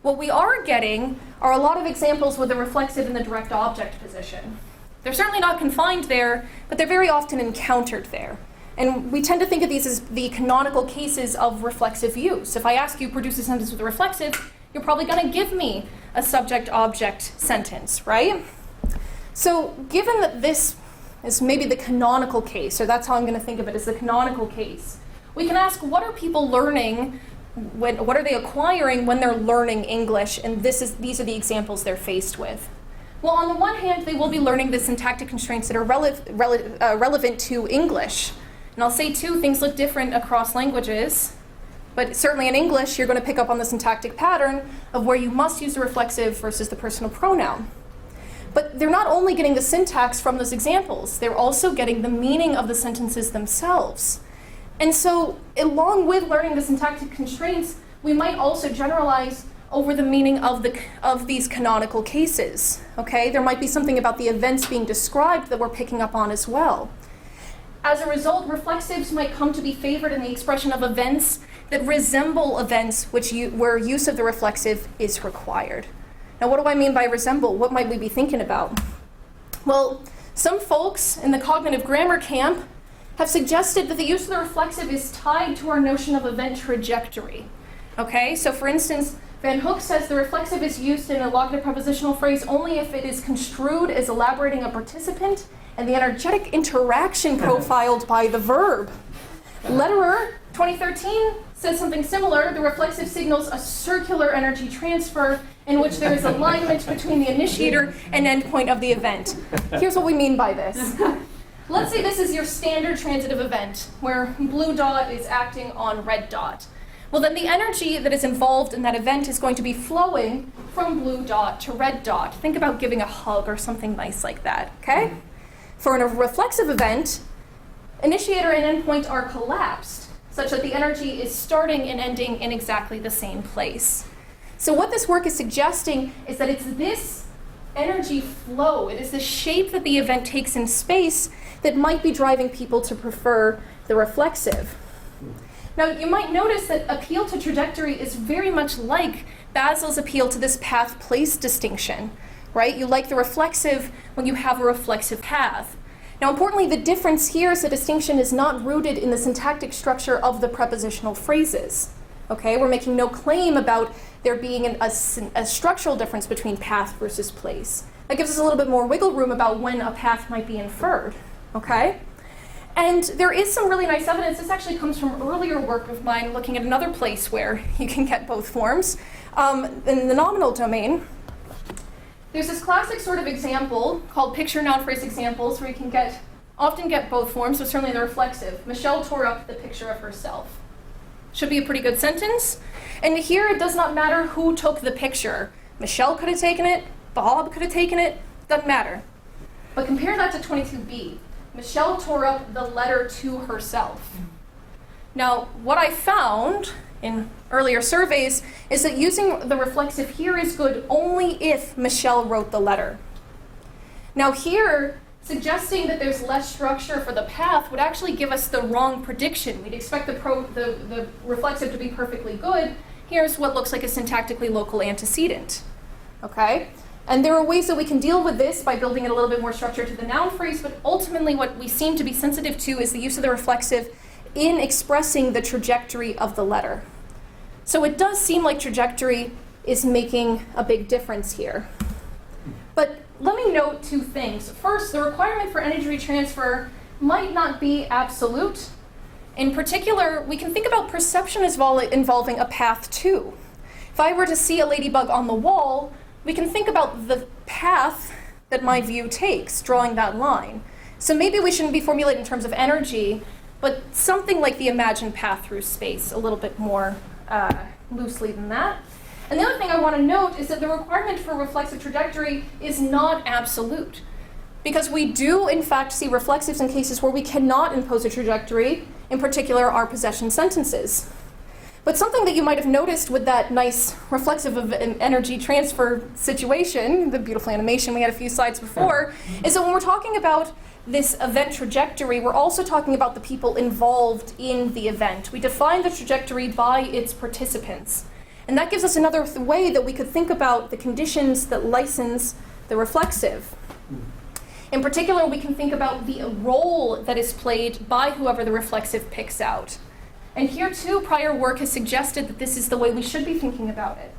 What we are getting are a lot of examples with the reflexive in the direct object position. They're certainly not confined there, but they're very often encountered there. And we tend to think of these as the canonical cases of reflexive use. If I ask you produce a sentence with a reflexive, you're probably going to give me a subject-object sentence, right? So given that this is maybe the canonical case, or that's how I'm going to think of it, as the canonical case, we can ask, what are people learning, what are they acquiring when they're learning English, and these are the examples they're faced with. Well, on the one hand, they will be learning the syntactic constraints that are relevant to English. And I'll say too, things look different across languages, but certainly in English, you're going to pick up on the syntactic pattern of where you must use the reflexive versus the personal pronoun. But they're not only getting the syntax from those examples, they're also getting the meaning of the sentences themselves. And so, along with learning the syntactic constraints, we might also generalize over the meaning of these canonical cases. Okay? There might be something about the events being described that we're picking up on as well. As a result, reflexives might come to be favored in the expression of events that resemble events where use of the reflexive is required. Now, what do I mean by resemble? What might we be thinking about? Well, some folks in the cognitive grammar camp have suggested that the use of the reflexive is tied to our notion of event trajectory. Okay, so for instance, Van Hook says the reflexive is used in a locative prepositional phrase only if it is construed as elaborating a participant and the energetic interaction profiled by the verb. Letterer, 2013, says something similar. The reflexive signals a circular energy transfer in which there is alignment between the initiator and endpoint of the event. Here's what we mean by this. Let's say this is your standard transitive event, where blue dot is acting on red dot. Well, then the energy that is involved in that event is going to be flowing from blue dot to red dot. Think about giving a hug or something nice like that, okay? For a reflexive event, initiator and endpoint are collapsed, such that the energy is starting and ending in exactly the same place. So what this work is suggesting is that it's this energy flow, it is the shape that the event takes in space that might be driving people to prefer the reflexive. Now, you might notice that appeal to trajectory is very much like Basil's appeal to this path-place distinction, right? You like the reflexive when you have a reflexive path. Now, importantly, the difference here is the distinction is not rooted in the syntactic structure of the prepositional phrases. Okay, we're making no claim about there being a structural difference between path versus place. That gives us a little bit more wiggle room about when a path might be inferred. Okay? And there is some really nice evidence. This actually comes from earlier work of mine looking at another place where you can get both forms. In the nominal domain, there's this classic sort of example called picture noun phrase examples where you can often get both forms, but certainly the reflexive. Michele tore up the picture of herself. Should be a pretty good sentence. And here it does not matter who took the picture. Michele could have taken it, Bob could have taken it, doesn't matter. But compare that to 22b. Michele tore up the letter to herself. Now, what I found in earlier surveys is that using the reflexive here is good only if Michele wrote the letter. Now here, suggesting that there's less structure for the path would actually give us the wrong prediction. We'd expect the reflexive to be perfectly good. Here's what looks like a syntactically local antecedent. Okay? And there are ways that we can deal with this by building in a little bit more structure to the noun phrase, but ultimately what we seem to be sensitive to is the use of the reflexive in expressing the trajectory of the letter. So it does seem like trajectory is making a big difference here. But let me note two things. First, the requirement for energy transfer might not be absolute. In particular, we can think about perception as involving a path too. If I were to see a ladybug on the wall, we can think about the path that my view takes, drawing that line. So maybe we shouldn't be formulated in terms of energy, but something like the imagined path through space, a little bit more loosely than that. And the other thing I want to note is that the requirement for reflexive trajectory is not absolute, because we do in fact see reflexives in cases where we cannot impose a trajectory, in particular our possession sentences. But something that you might have noticed with that nice reflexive of an energy transfer situation, the beautiful animation we had a few slides before, is that when we're talking about this event trajectory, we're also talking about the people involved in the event. We define the trajectory by its participants. And that gives us another way that we could think about the conditions that license the reflexive. In particular, we can think about the role that is played by whoever the reflexive picks out. And here too, prior work has suggested that this is the way we should be thinking about it.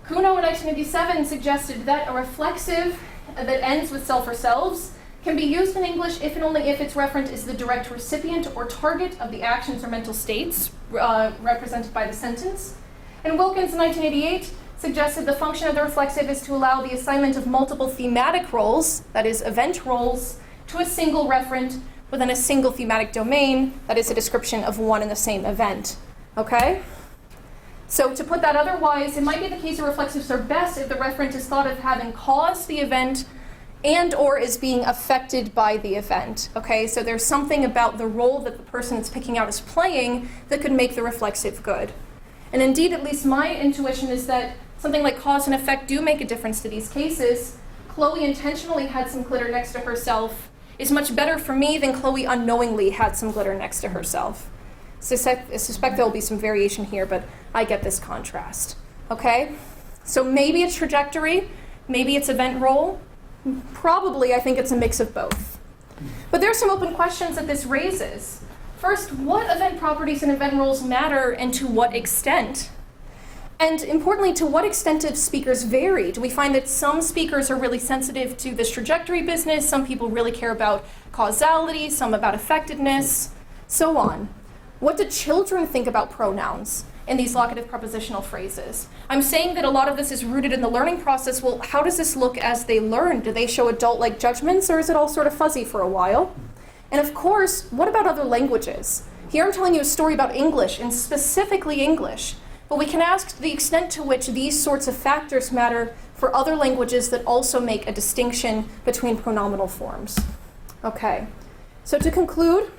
Kuno in 1987 suggested that a reflexive that ends with self or selves can be used in English if and only if its referent is the direct recipient or target of the actions or mental states represented by the sentence. And Wilkins in 1988 suggested the function of the reflexive is to allow the assignment of multiple thematic roles, that is event roles, to a single referent within a single thematic domain, that is a description of one and the same event. Okay? So to put that otherwise, it might be the case that reflexives are best if the referent is thought of having caused the event and or is being affected by the event. Okay? So there's something about the role that the person it's picking out is playing that could make the reflexive good. And indeed, at least my intuition is that something like cause and effect do make a difference to these cases. Chloe intentionally had some glitter next to herself is much better for me than Chloe unknowingly had some glitter next to herself. So I suspect there will be some variation here, but I get this contrast. Okay? So maybe it's trajectory, maybe it's event role. Probably, I think it's a mix of both. But there are some open questions that this raises. First, what event properties and event roles matter and to what extent? And importantly, to what extent do speakers vary? Do we find that some speakers are really sensitive to this trajectory business, some people really care about causality, some about effectiveness, so on? What do children think about pronouns in these locative prepositional phrases? I'm saying that a lot of this is rooted in the learning process. Well, how does this look as they learn? Do they show adult-like judgments, or is it all sort of fuzzy for a while? And of course, what about other languages? Here I'm telling you a story about English, and specifically English. But we can ask the extent to which these sorts of factors matter for other languages that also make a distinction between pronominal forms. Okay, so to conclude,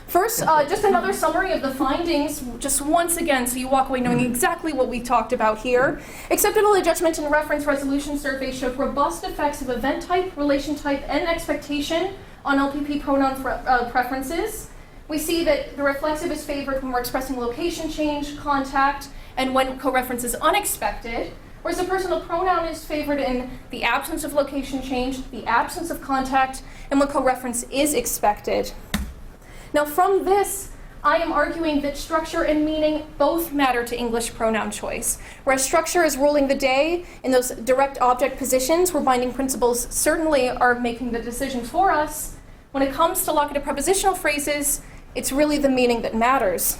first, just another summary of the findings, just once again, so you walk away knowing exactly what we talked about here. Acceptability judgment and reference resolution survey showed robust effects of event type, relation type, and expectation on LPP pronoun preferences. We see that the reflexive is favored when we're expressing location change, contact, and when co-reference is unexpected, whereas the personal pronoun is favored in the absence of location change, the absence of contact, and when co-reference is expected. Now from this, I am arguing that structure and meaning both matter to English pronoun choice, whereas structure is ruling the day in those direct object positions where binding principles certainly are making the decision for us. When it comes to locative prepositional phrases, it's really the meaning that matters.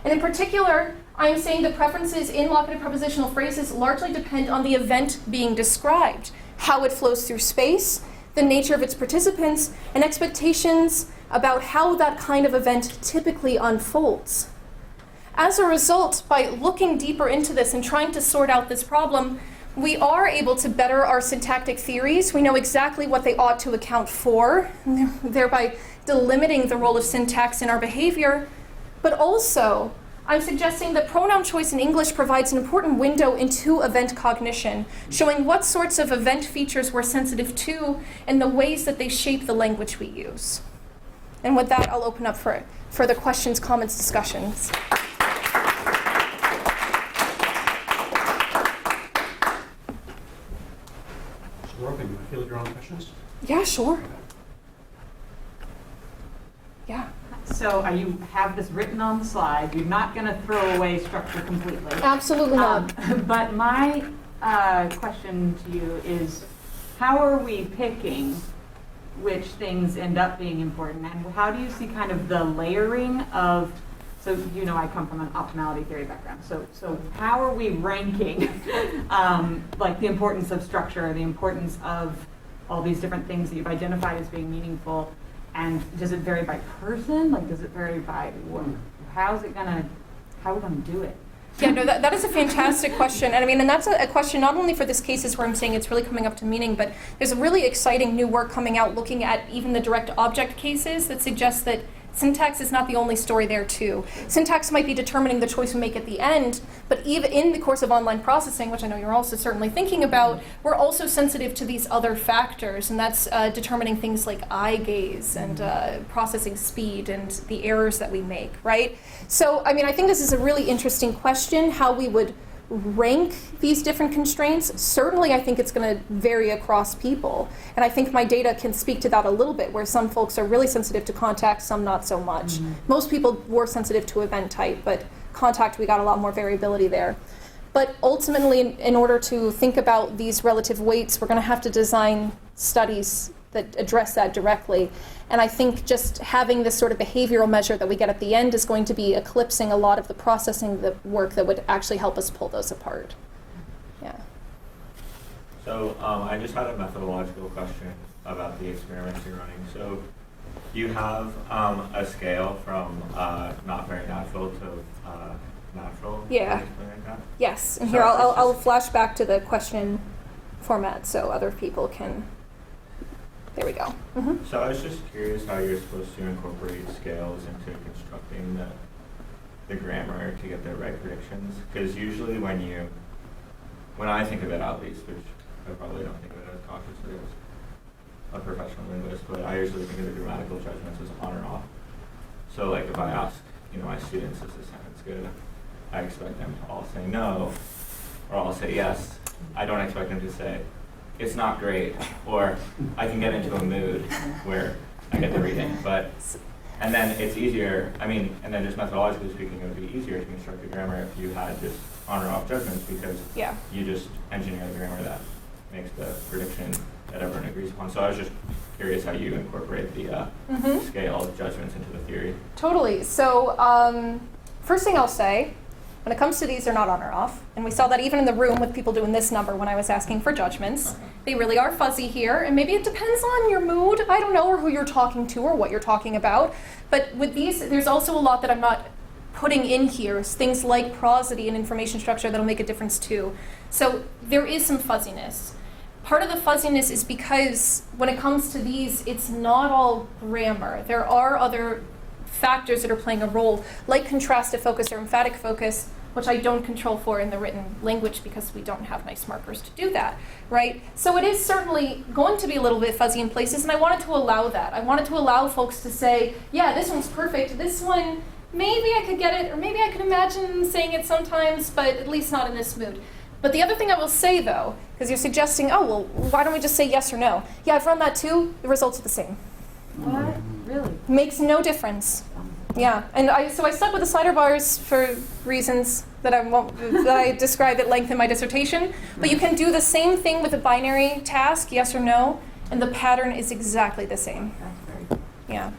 And in particular, I'm saying that preferences in locative prepositional phrases largely depend on the event being described, how it flows through space, the nature of its participants, and expectations about how that kind of event typically unfolds. As a result, by looking deeper into this and trying to sort out this problem, we are able to better our syntactic theories. We know exactly what they ought to account for, thereby delimiting the role of syntax in our behavior. But also, I'm suggesting that pronoun choice in English provides an important window into event cognition, showing what sorts of event features we're sensitive to and the ways that they shape the language we use. And with that, I'll open up for further questions, comments, discussions. So we're open. You want to field your own questions? Yeah, sure. Yeah. So you have this written on the slide. You're not going to throw away structure completely. Absolutely not. But my question to you is, how are we picking which things end up being important? And how do you see kind of the layering of, so you know I come from an optimality theory background. So how are we ranking like the importance of structure, the importance of all these different things that you've identified as being meaningful? And does it vary by person? Like, does it vary by what? How are we gonna do it? Yeah, no, that is a fantastic question. And I mean, and that's a question not only for this cases where I'm saying it's really coming up to meaning, but there's a really exciting new work coming out looking at even the direct object cases that suggests that syntax is not the only story there too. Syntax might be determining the choice we make at the end, but even in the course of online processing, which I know you're also certainly thinking about, we're also sensitive to these other factors, and that's determining things like eye gaze and processing speed and the errors that we make, right? So, I mean, I think this is a really interesting question, how we would rank these different constraints. Certainly, I think it's going to vary across people. And I think my data can speak to that a little bit, where some folks are really sensitive to contact, some not so much. Most people were sensitive to event type, but contact, we got a lot more variability there. But ultimately, in order to think about these relative weights, we're going to have to design studies that address that directly. And I think just having this sort of behavioral measure that we get at the end is going to be eclipsing a lot of the processing the work that would actually help us pull those apart. Yeah. So I just had a methodological question about the experiments you're running. So you have a scale from not very natural to natural. Yeah. Like that? Yes. And So here it's I'll just- flash back to the question format so other people can. There we go. Mm-hmm. So I was just curious how you're supposed to incorporate scales into constructing the grammar to get the right predictions. Because usually when I think of it at least, which I probably don't think of it as consciously as a professional linguist, but I usually think of the grammatical judgments as on or off. So like if I ask, my students, is this sentence good? I expect them to all say no, or all say yes. I don't expect them to say, it's not great, or I can get into a mood where I get the reading. And then it's easier, and then just methodologically speaking, it would be easier to construct the grammar if you had just on or off judgments, because you just engineer the grammar that makes the prediction that everyone agrees upon. So I was just curious how you incorporate the scale judgments into the theory. Totally. So first thing I'll say, when it comes to these, they're not on or off. And we saw that even in the room with people doing this number when I was asking for judgments. They really are fuzzy here, and maybe it depends on your mood, I don't know, or who you're talking to or what you're talking about. But with these, there's also a lot that I'm not putting in here, things like prosody and information structure that'll make a difference too. So there is some fuzziness. Part of the fuzziness is because when it comes to these, it's not all grammar. There are other factors that are playing a role, like contrastive focus or emphatic focus, which I don't control for in the written language because we don't have nice markers to do that, right? So it is certainly going to be a little bit fuzzy in places, and I wanted to allow that. I wanted to allow folks to say, yeah, this one's perfect, this one, maybe I could get it, or maybe I could imagine saying it sometimes, but at least not in this mood. But the other thing I will say, though, because you're suggesting, oh, well, why don't we just say yes or no? Yeah, I've run that too. The results are the same. What? Really? Makes no difference. Yeah, and so I stuck with the slider bars for reasons that I describe at length in my dissertation. But you can do the same thing with a binary task, yes or no, and the pattern is exactly the same. That's very good. Yeah.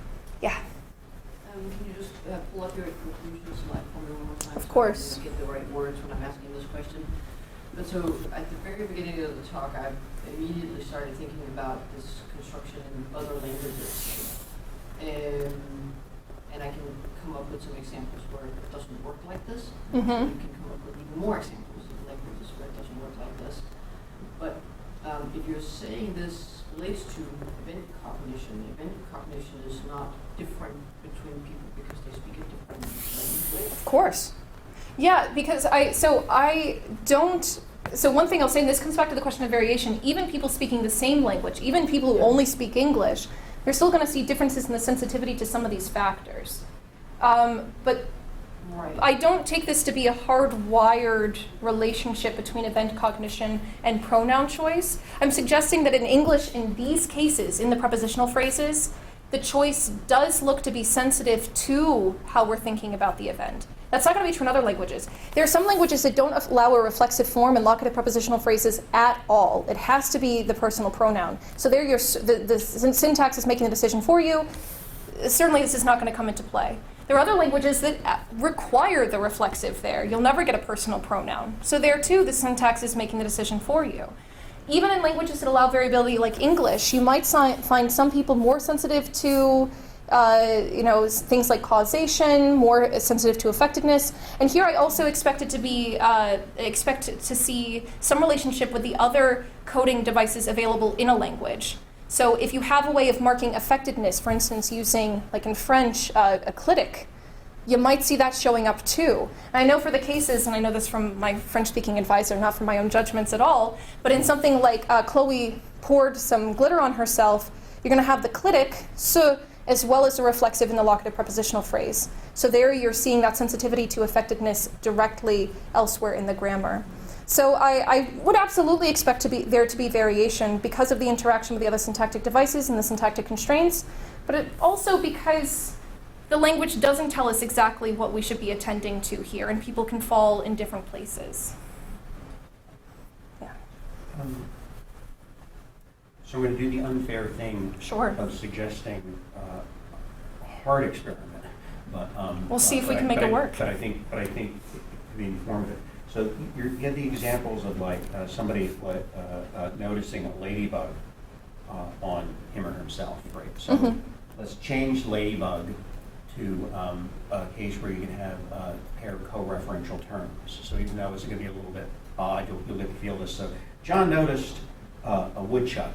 Can you just pull up your conclusion slide for me one more time? Of course. So I get the right words when I'm asking this question. But so at the very beginning of the talk, I immediately started thinking about this construction in other languages. And I can come up with some examples where it doesn't work like this. Mm-hmm. You can come up with even more examples of languages where it doesn't work like this. But if you're saying this relates to event cognition is not different between people because they speak a different language? Of course. Yeah, because so one thing I'll say, and this comes back to the question of variation, even people speaking the same language, even people who only speak English, they're still going to see differences in the sensitivity to some of these factors. But Right. I don't take this to be a hardwired relationship between event cognition and pronoun choice. I'm suggesting that in English, in these cases, in the prepositional phrases, the choice does look to be sensitive to how we're thinking about the event. That's not going to be true in other languages. There are some languages that don't allow a reflexive form in locative prepositional phrases at all. It has to be the personal pronoun. So there, the syntax is making the decision for you. Certainly, this is not going to come into play. There are other languages that require the reflexive there. You'll never get a personal pronoun. So there, too, the syntax is making the decision for you. Even in languages that allow variability like English, you might find some people more sensitive to things like causation, more sensitive to effectiveness. And here I also expect to see some relationship with the other coding devices available in a language. So if you have a way of marking effectiveness, for instance, using, like in French, a clitic, you might see that showing up too. And I know for the cases, and I know this from my French-speaking advisor, not from my own judgments at all, but in something like Chloe poured some glitter on herself, you're going to have the clitic, so, as well as the reflexive in the locative prepositional phrase. So there you're seeing that sensitivity to effectiveness directly elsewhere in the grammar. So I would absolutely expect there to be variation because of the interaction with the other syntactic devices and the syntactic constraints, but also because the language doesn't tell us exactly what we should be attending to here, and people can fall in different places. Yeah. So we're going to do the unfair thing Sure. of suggesting a hard experiment, but We'll see if we can make it work. But I think it could be informative. So you get the examples of like somebody noticing a ladybug on him or herself, right? So let's change ladybug to a case where you can have a pair of co-referential terms. So even though it's going to be a little bit odd, you'll get to feel this. So John noticed a woodchuck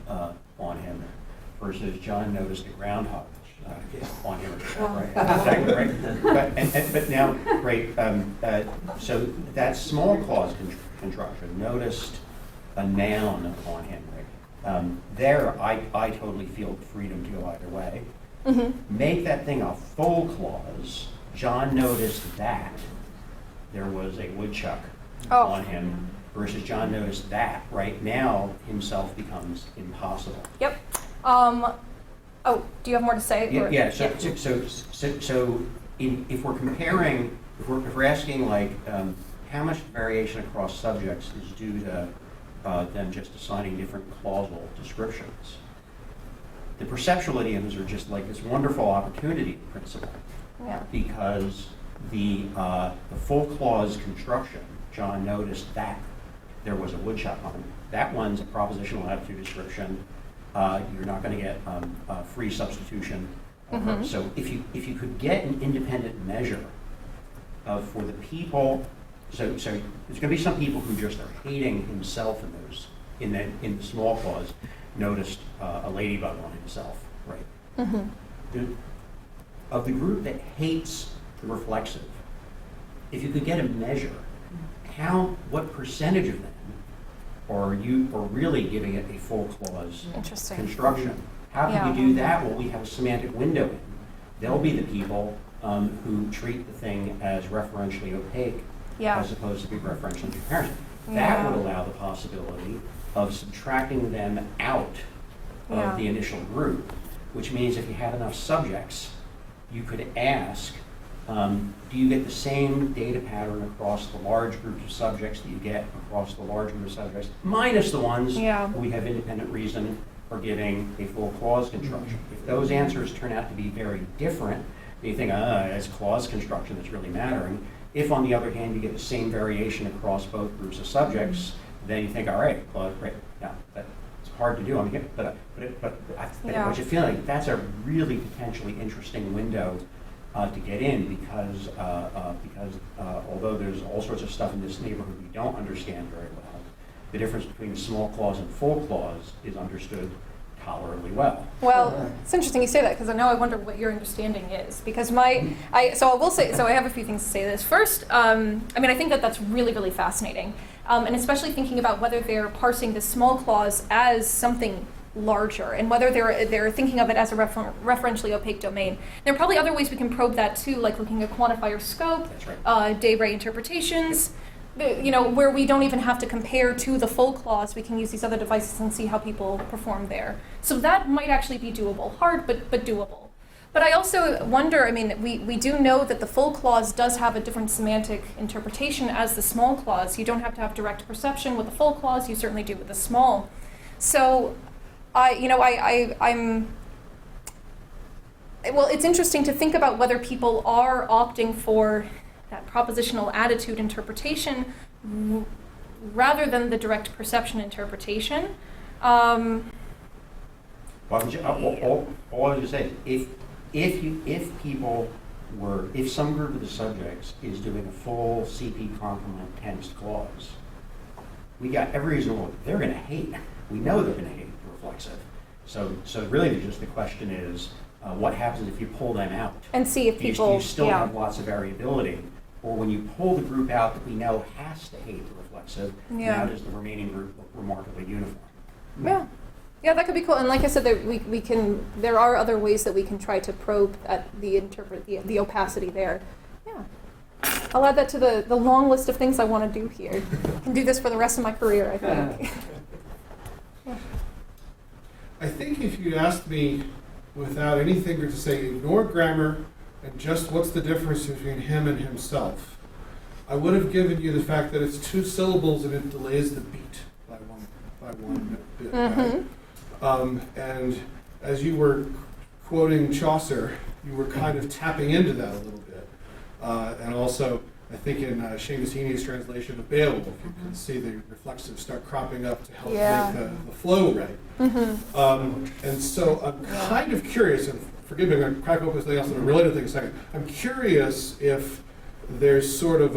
on him versus John noticed a groundhog on him or herself, right? Exactly, right? But now, right, so that small clause construction, noticed a noun on him, right? There, I totally feel freedom to go either way. Make that thing a full clause. John noticed that there was a woodchuck on him versus John noticed that. Right now, himself becomes impossible. Yep. Oh, do you have more to say? Yeah. So if we're comparing, if we're asking like how much variation across subjects is due to them just assigning different clausal descriptions, the perceptual idioms are just like this wonderful opportunity principle. Yeah. Because the full clause construction, John noticed that there was a woodchuck on him. That one's a propositional attitude description. You're not going to get free substitution. So if you could get an independent measure for the people, so there's going to be some people who just are hating himself in the small clause. Noticed a ladybug on himself, right? Of the group that hates the reflexive, if you could get a measure, what percentage of them are really giving it a full clause construction? How can you do that? Well, we have a semantic window in. They'll be the people who treat the thing as referentially opaque as opposed to be referentially transparent. That would allow the possibility of subtracting them out of the initial group, which means if you have enough subjects, you could ask, do you get the same data pattern across the large group of subjects that you get across the large group of subjects, minus the ones we have independent reason for giving a full clause construction. If those answers turn out to be very different, then you think, it's clause construction that's really mattering. If, on the other hand, you get the same variation across both groups of subjects, then you think, all right, clause, right. Now, that's hard to do. I mean, but what you feel like, that's a really potentially interesting window to get in because although there's all sorts of stuff in this neighborhood we don't understand very well, the difference between small clause and full clause is understood tolerably well. Well, it's interesting you say that because I wonder what your understanding is. Because I have a few things to say to this. First, I think that's really, really fascinating. And especially thinking about whether they're parsing the small clause as something larger and whether they're thinking of it as a referentially opaque domain. There are probably other ways we can probe that too, like looking at quantifier scope, That's right. de re interpretations, where we don't even have to compare to the full clause. We can use these other devices and see how people perform there. So that might actually be doable. Hard, but doable. But I also wonder, we do know that the full clause does have a different semantic interpretation as the small clause. You don't have to have direct perception with the full clause. You certainly do with the small. So it's interesting to think about whether people are opting for that propositional attitude interpretation rather than the direct perception interpretation. Well, all I was just saying, if some group of the subjects is doing a full CP complement tensed clause, we got every reason they're going to hate. We know they're going to hate reflexive. So really, just the question is, what happens if you pull them out? And see if people... You still have lots of variability. Or when you pull the group out that we know has to hate the reflexive, now does the remaining group look remarkably uniform? Yeah, that could be cool. And like I said, there are other ways that we can try to probe at the opacity there. Yeah. I'll add that to the long list of things I want to do here. I can do this for the rest of my career, I think. Yeah. I think if you asked me without anything to say, ignore grammar and just what's the difference between him and himself, I would have given you the fact that it's 2 syllables and it delays the beat by one bit. Mm-hmm. Right? And as you were quoting Chaucer, you were kind of tapping into that a little bit. And also, I think in Seamus Heaney's translation of Beowulf, you can see the reflexive start cropping up to help make the flow right. Mm-hmm. And so I'm kind of curious, and forgive me, I'm going to crack open something else in a related thing in a second. I'm curious if there's sort of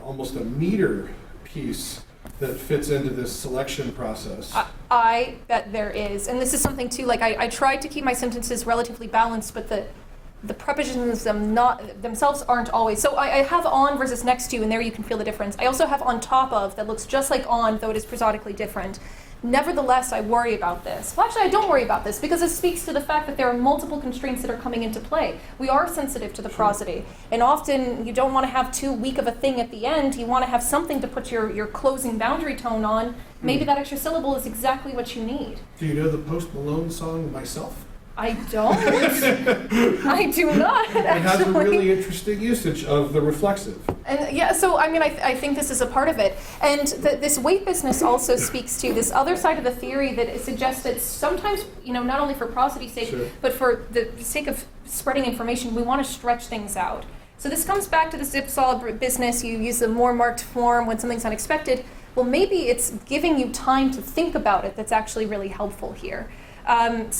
almost a meter piece that fits into this selection process. I bet there is. And this is something too, like I tried to keep my sentences relatively balanced, but the prepositions themselves aren't always. So I have on versus next to, and there you can feel the difference. I also have on top of that looks just like on, though it is prosodically different. Nevertheless, I worry about this. Well, actually, I don't worry about this because it speaks to the fact that there are multiple constraints that are coming into play. We are sensitive to the prosody. And often, you don't want to have too weak of a thing at the end. You want to have something to put your closing boundary tone on. Maybe that extra syllable is exactly what you need. Do you know the Post Malone song, Myself? I don't. I do not, actually. It has a really interesting usage of the reflexive. And yeah, so I think this is a part of it. And this weight business also speaks to this other side of the theory that it suggests that sometimes, not only for prosity's sake, but for the sake of spreading information, we want to stretch things out. So this comes back to the zip-solid business. You use a more marked form when something's unexpected. Well, maybe it's giving you time to think about it that's actually really helpful here. And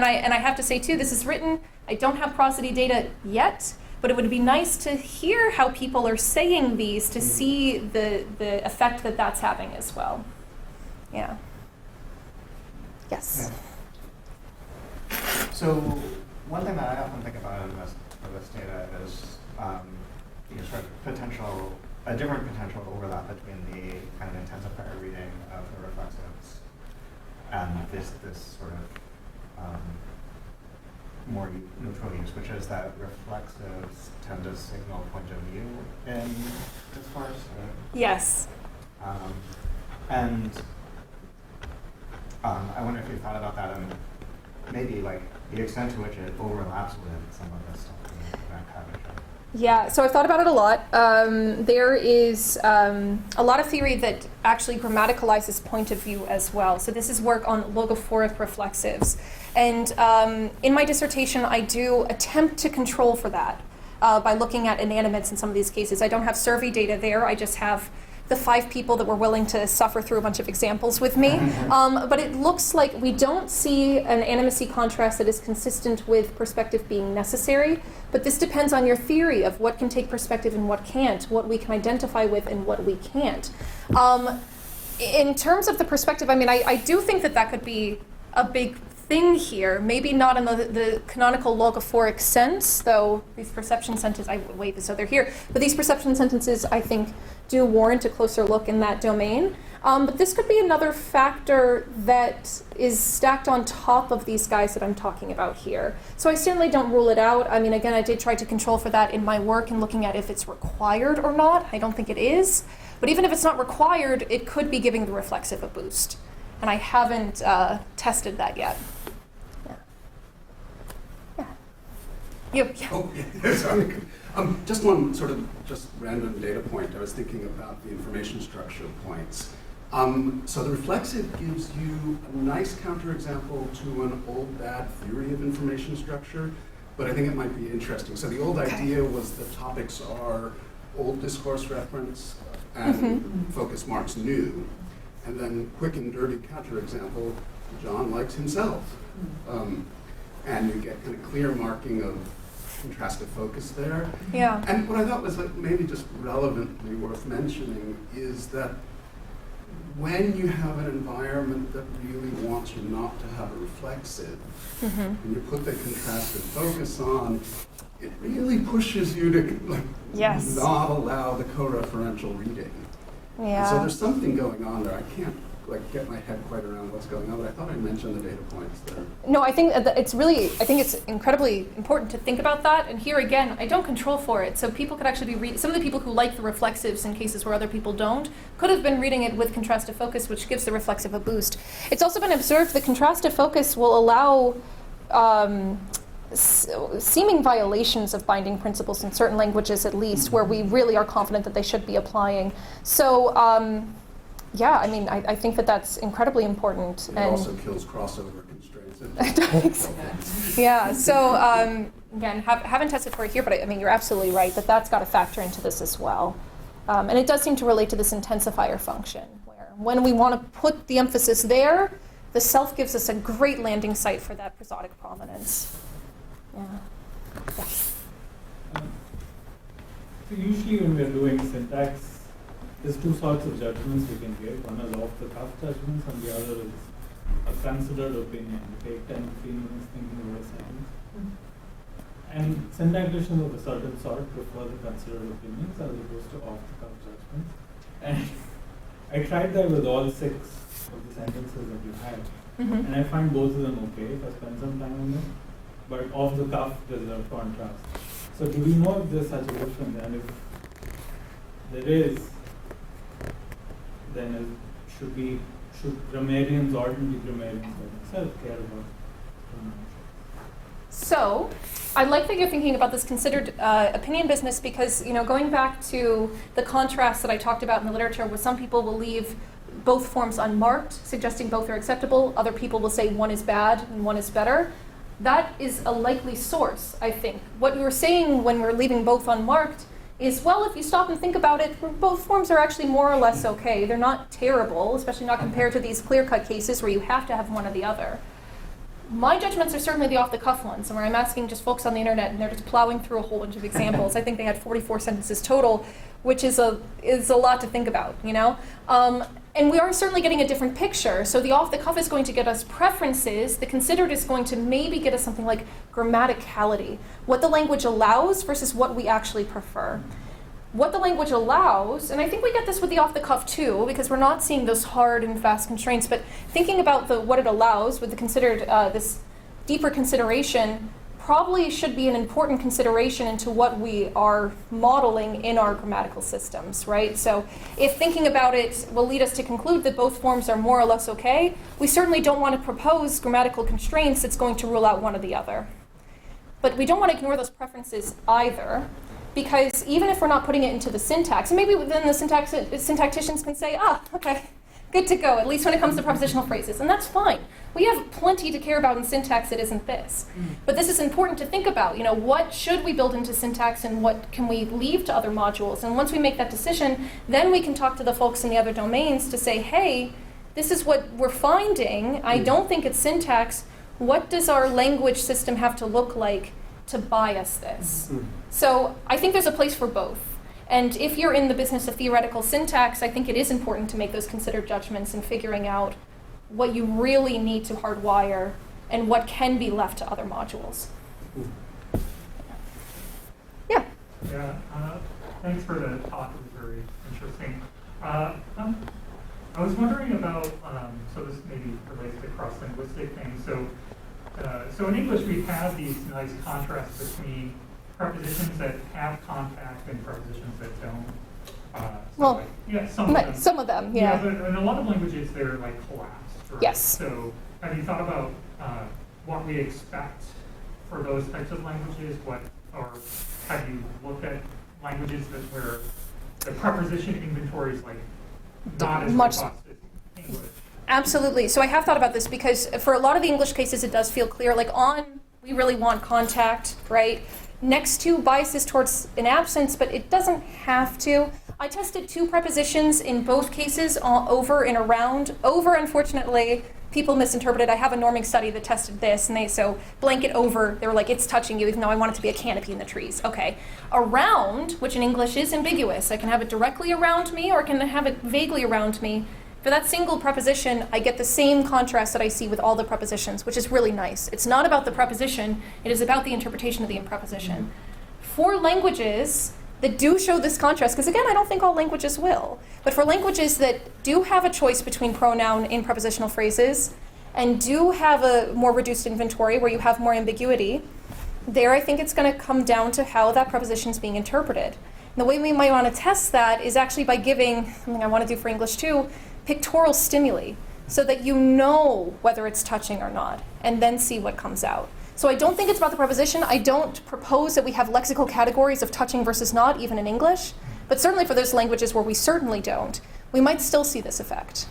I have to say too, this is written, I don't have prosody data yet, but it would be nice to hear how people are saying these to see the effect that that's having as well. Yeah. Yes. So one thing that I often think about in this data is sort of a different potential overlap between the kind of intensifier reading of the reflexives and this sort of more neutral use, which is that reflexives tend to signal point of view in discourse. Yes. And I wonder if you thought about that and maybe like the extent to which it overlaps with some of this stuff in vocabulary. Yeah, so I've thought about it a lot. There is a lot of theory that actually grammaticalizes point of view as well. So this is work on logophoric reflexives. And in my dissertation, I do attempt to control for that by looking at inanimates in some of these cases. I don't have survey data there. I just have the 5 people that were willing to suffer through a bunch of examples with me. But it looks like we don't see an animacy contrast that is consistent with perspective being necessary. But this depends on your theory of what can take perspective and what can't, what we can identify with and what we can't. In terms of the perspective, I do think that could be a big thing here, maybe not in the canonical logophoric sense, though these perception sentences, I wave as though they're here, but these perception sentences, I think, do warrant a closer look in that domain. But this could be another factor that is stacked on top of these guys that I'm talking about here. So I certainly don't rule it out. I mean, again, I did try to control for that in my work and looking at if it's required or not. I don't think it is. But even if it's not required, it could be giving the reflexive a boost. And I haven't tested that yet. Yeah. Yeah. Yeah. Oh, yeah, sorry. Just one sort of just random data point. I was thinking about the information structure points. So the reflexive gives you a nice counterexample to an old bad theory of information structure, but I think it might be interesting. So the old idea was that topics are old discourse reference and focus marks new. And then quick and dirty counterexample, John likes himself. And you get kind of clear marking of contrastive focus there. Yeah. And what I thought was like maybe just relevantly worth mentioning is that when you have an environment that really wants you not to have a reflexive, and you put the contrastive focus on, it really pushes you to not allow the co-referential reading. Yeah. And so there's something going on there. I can't get my head quite around what's going on, but I thought I'd mention the data points there. No, I think it's incredibly important to think about that. And here again, I don't control for it. So people could actually be some of the people who like the reflexives in cases where other people don't, could have been reading it with contrastive focus, which gives the reflexive a boost. It's also been observed that contrastive focus will allow seeming violations of binding principles in certain languages, at least, where we really are confident that they should be applying. So, yeah, I mean, I think that that's incredibly important. It also kills crossover constraints. Yeah, so again, haven't tested for it here, but I mean, you're absolutely right that that's got to factor into this as well. And it does seem to relate to this intensifier function, where when we want to put the emphasis there, the self gives us a great landing site for that prosodic prominence. Yeah. So usually when we're doing syntax, there's two sorts of judgments we can give. One is off-the-cuff judgments, and the other is a considered opinion. We take 10 to 15 minutes thinking about a sentence. And syntacticians of a certain sort prefer the considered opinions as opposed to off-the-cuff judgments. And I tried that with all 6 of the sentences that you had. And I find both of them okay if I spend some time on them. But off the cuff, there's a contrast. So do we know if there's such a difference? And if there is, then should grammarians, ordinary grammarians like myself, care about pronouns? So, I like that you're thinking about this considered opinion business because, going back to the contrast that I talked about in the literature, where some people will leave both forms unmarked, suggesting both are acceptable. Other people will say one is bad and one is better. That is a likely source, I think. What we were saying when we're leaving both unmarked is, well, if you stop and think about it, both forms are actually more or less okay. They're not terrible, especially not compared to these clear-cut cases where you have to have one or the other. My judgments are certainly the off-the-cuff ones, and where I'm asking just folks on the internet, and they're just plowing through a whole bunch of examples. I think they had 44 sentences total, which is a lot to think about, And we are certainly getting a different picture. So the off-the-cuff is going to get us preferences. The considered is going to maybe get us something like grammaticality, what the language allows versus what we actually prefer. What the language allows, and I think we get this with the off-the-cuff too, because we're not seeing those hard and fast constraints, but thinking about what it allows with the considered, this deeper consideration probably should be an important consideration into what we are modeling in our grammatical systems, right? So if thinking about it will lead us to conclude that both forms are more or less okay, we certainly don't want to propose grammatical constraints that's going to rule out one or the other. But we don't want to ignore those preferences either, because even if we're not putting it into the syntax, and maybe then the syntacticians can say, okay, good to go, at least when it comes to prepositional phrases, and that's fine. We have plenty to care about in syntax that isn't this. But this is important to think about. What should we build into syntax and what can we leave to other modules? And once we make that decision, then we can talk to the folks in the other domains to say, hey, this is what we're finding. I don't think it's syntax. What does our language system have to look like to bias this? So I think there's a place for both. And if you're in the business of theoretical syntax, I think it is important to make those considered judgments and figuring out what you really need to hardwire and what can be left to other modules. Yeah. Yeah, thanks for the talk. It was very interesting. I was wondering about, so this maybe relates to cross-linguistic things. So in English, we have these nice contrasts between prepositions that have contact and prepositions that don't. Well, like, yeah, some of them. Yeah. But in a lot of languages, they're like collapsed. Right? Yes. So have you thought about what we expect for those types of languages? Or have you looked at languages where the preposition inventory is like not as Much- robust as English? Absolutely. So I have thought about this because for a lot of the English cases, it does feel clear. Like on, we really want contact, right? Next to biases towards an absence, but it doesn't have to. I tested 2 prepositions in both cases, over and around. Over, unfortunately, people misinterpreted. I have a norming study that tested this, and so blanket over, they were like, it's touching you, even though I want it to be a canopy in the trees. Okay. Around, which in English is ambiguous. I can have it directly around me, or I can have it vaguely around me. For that single preposition, I get the same contrast that I see with all the prepositions, which is really nice. It's not about the preposition, it is about the interpretation of the preposition. For languages that do show this contrast, because again, I don't think all languages will, but for languages that do have a choice between pronoun in prepositional phrases and do have a more reduced inventory where you have more ambiguity, there I think it's going to come down to how that preposition is being interpreted. And the way we might want to test that is actually by giving, something I want to do for English too, pictorial stimuli, so that you know whether it's touching or not, and then see what comes out. So I don't think it's about the preposition. I don't propose that we have lexical categories of touching versus not, even in English, but certainly for those languages where we certainly don't, we might still see this effect.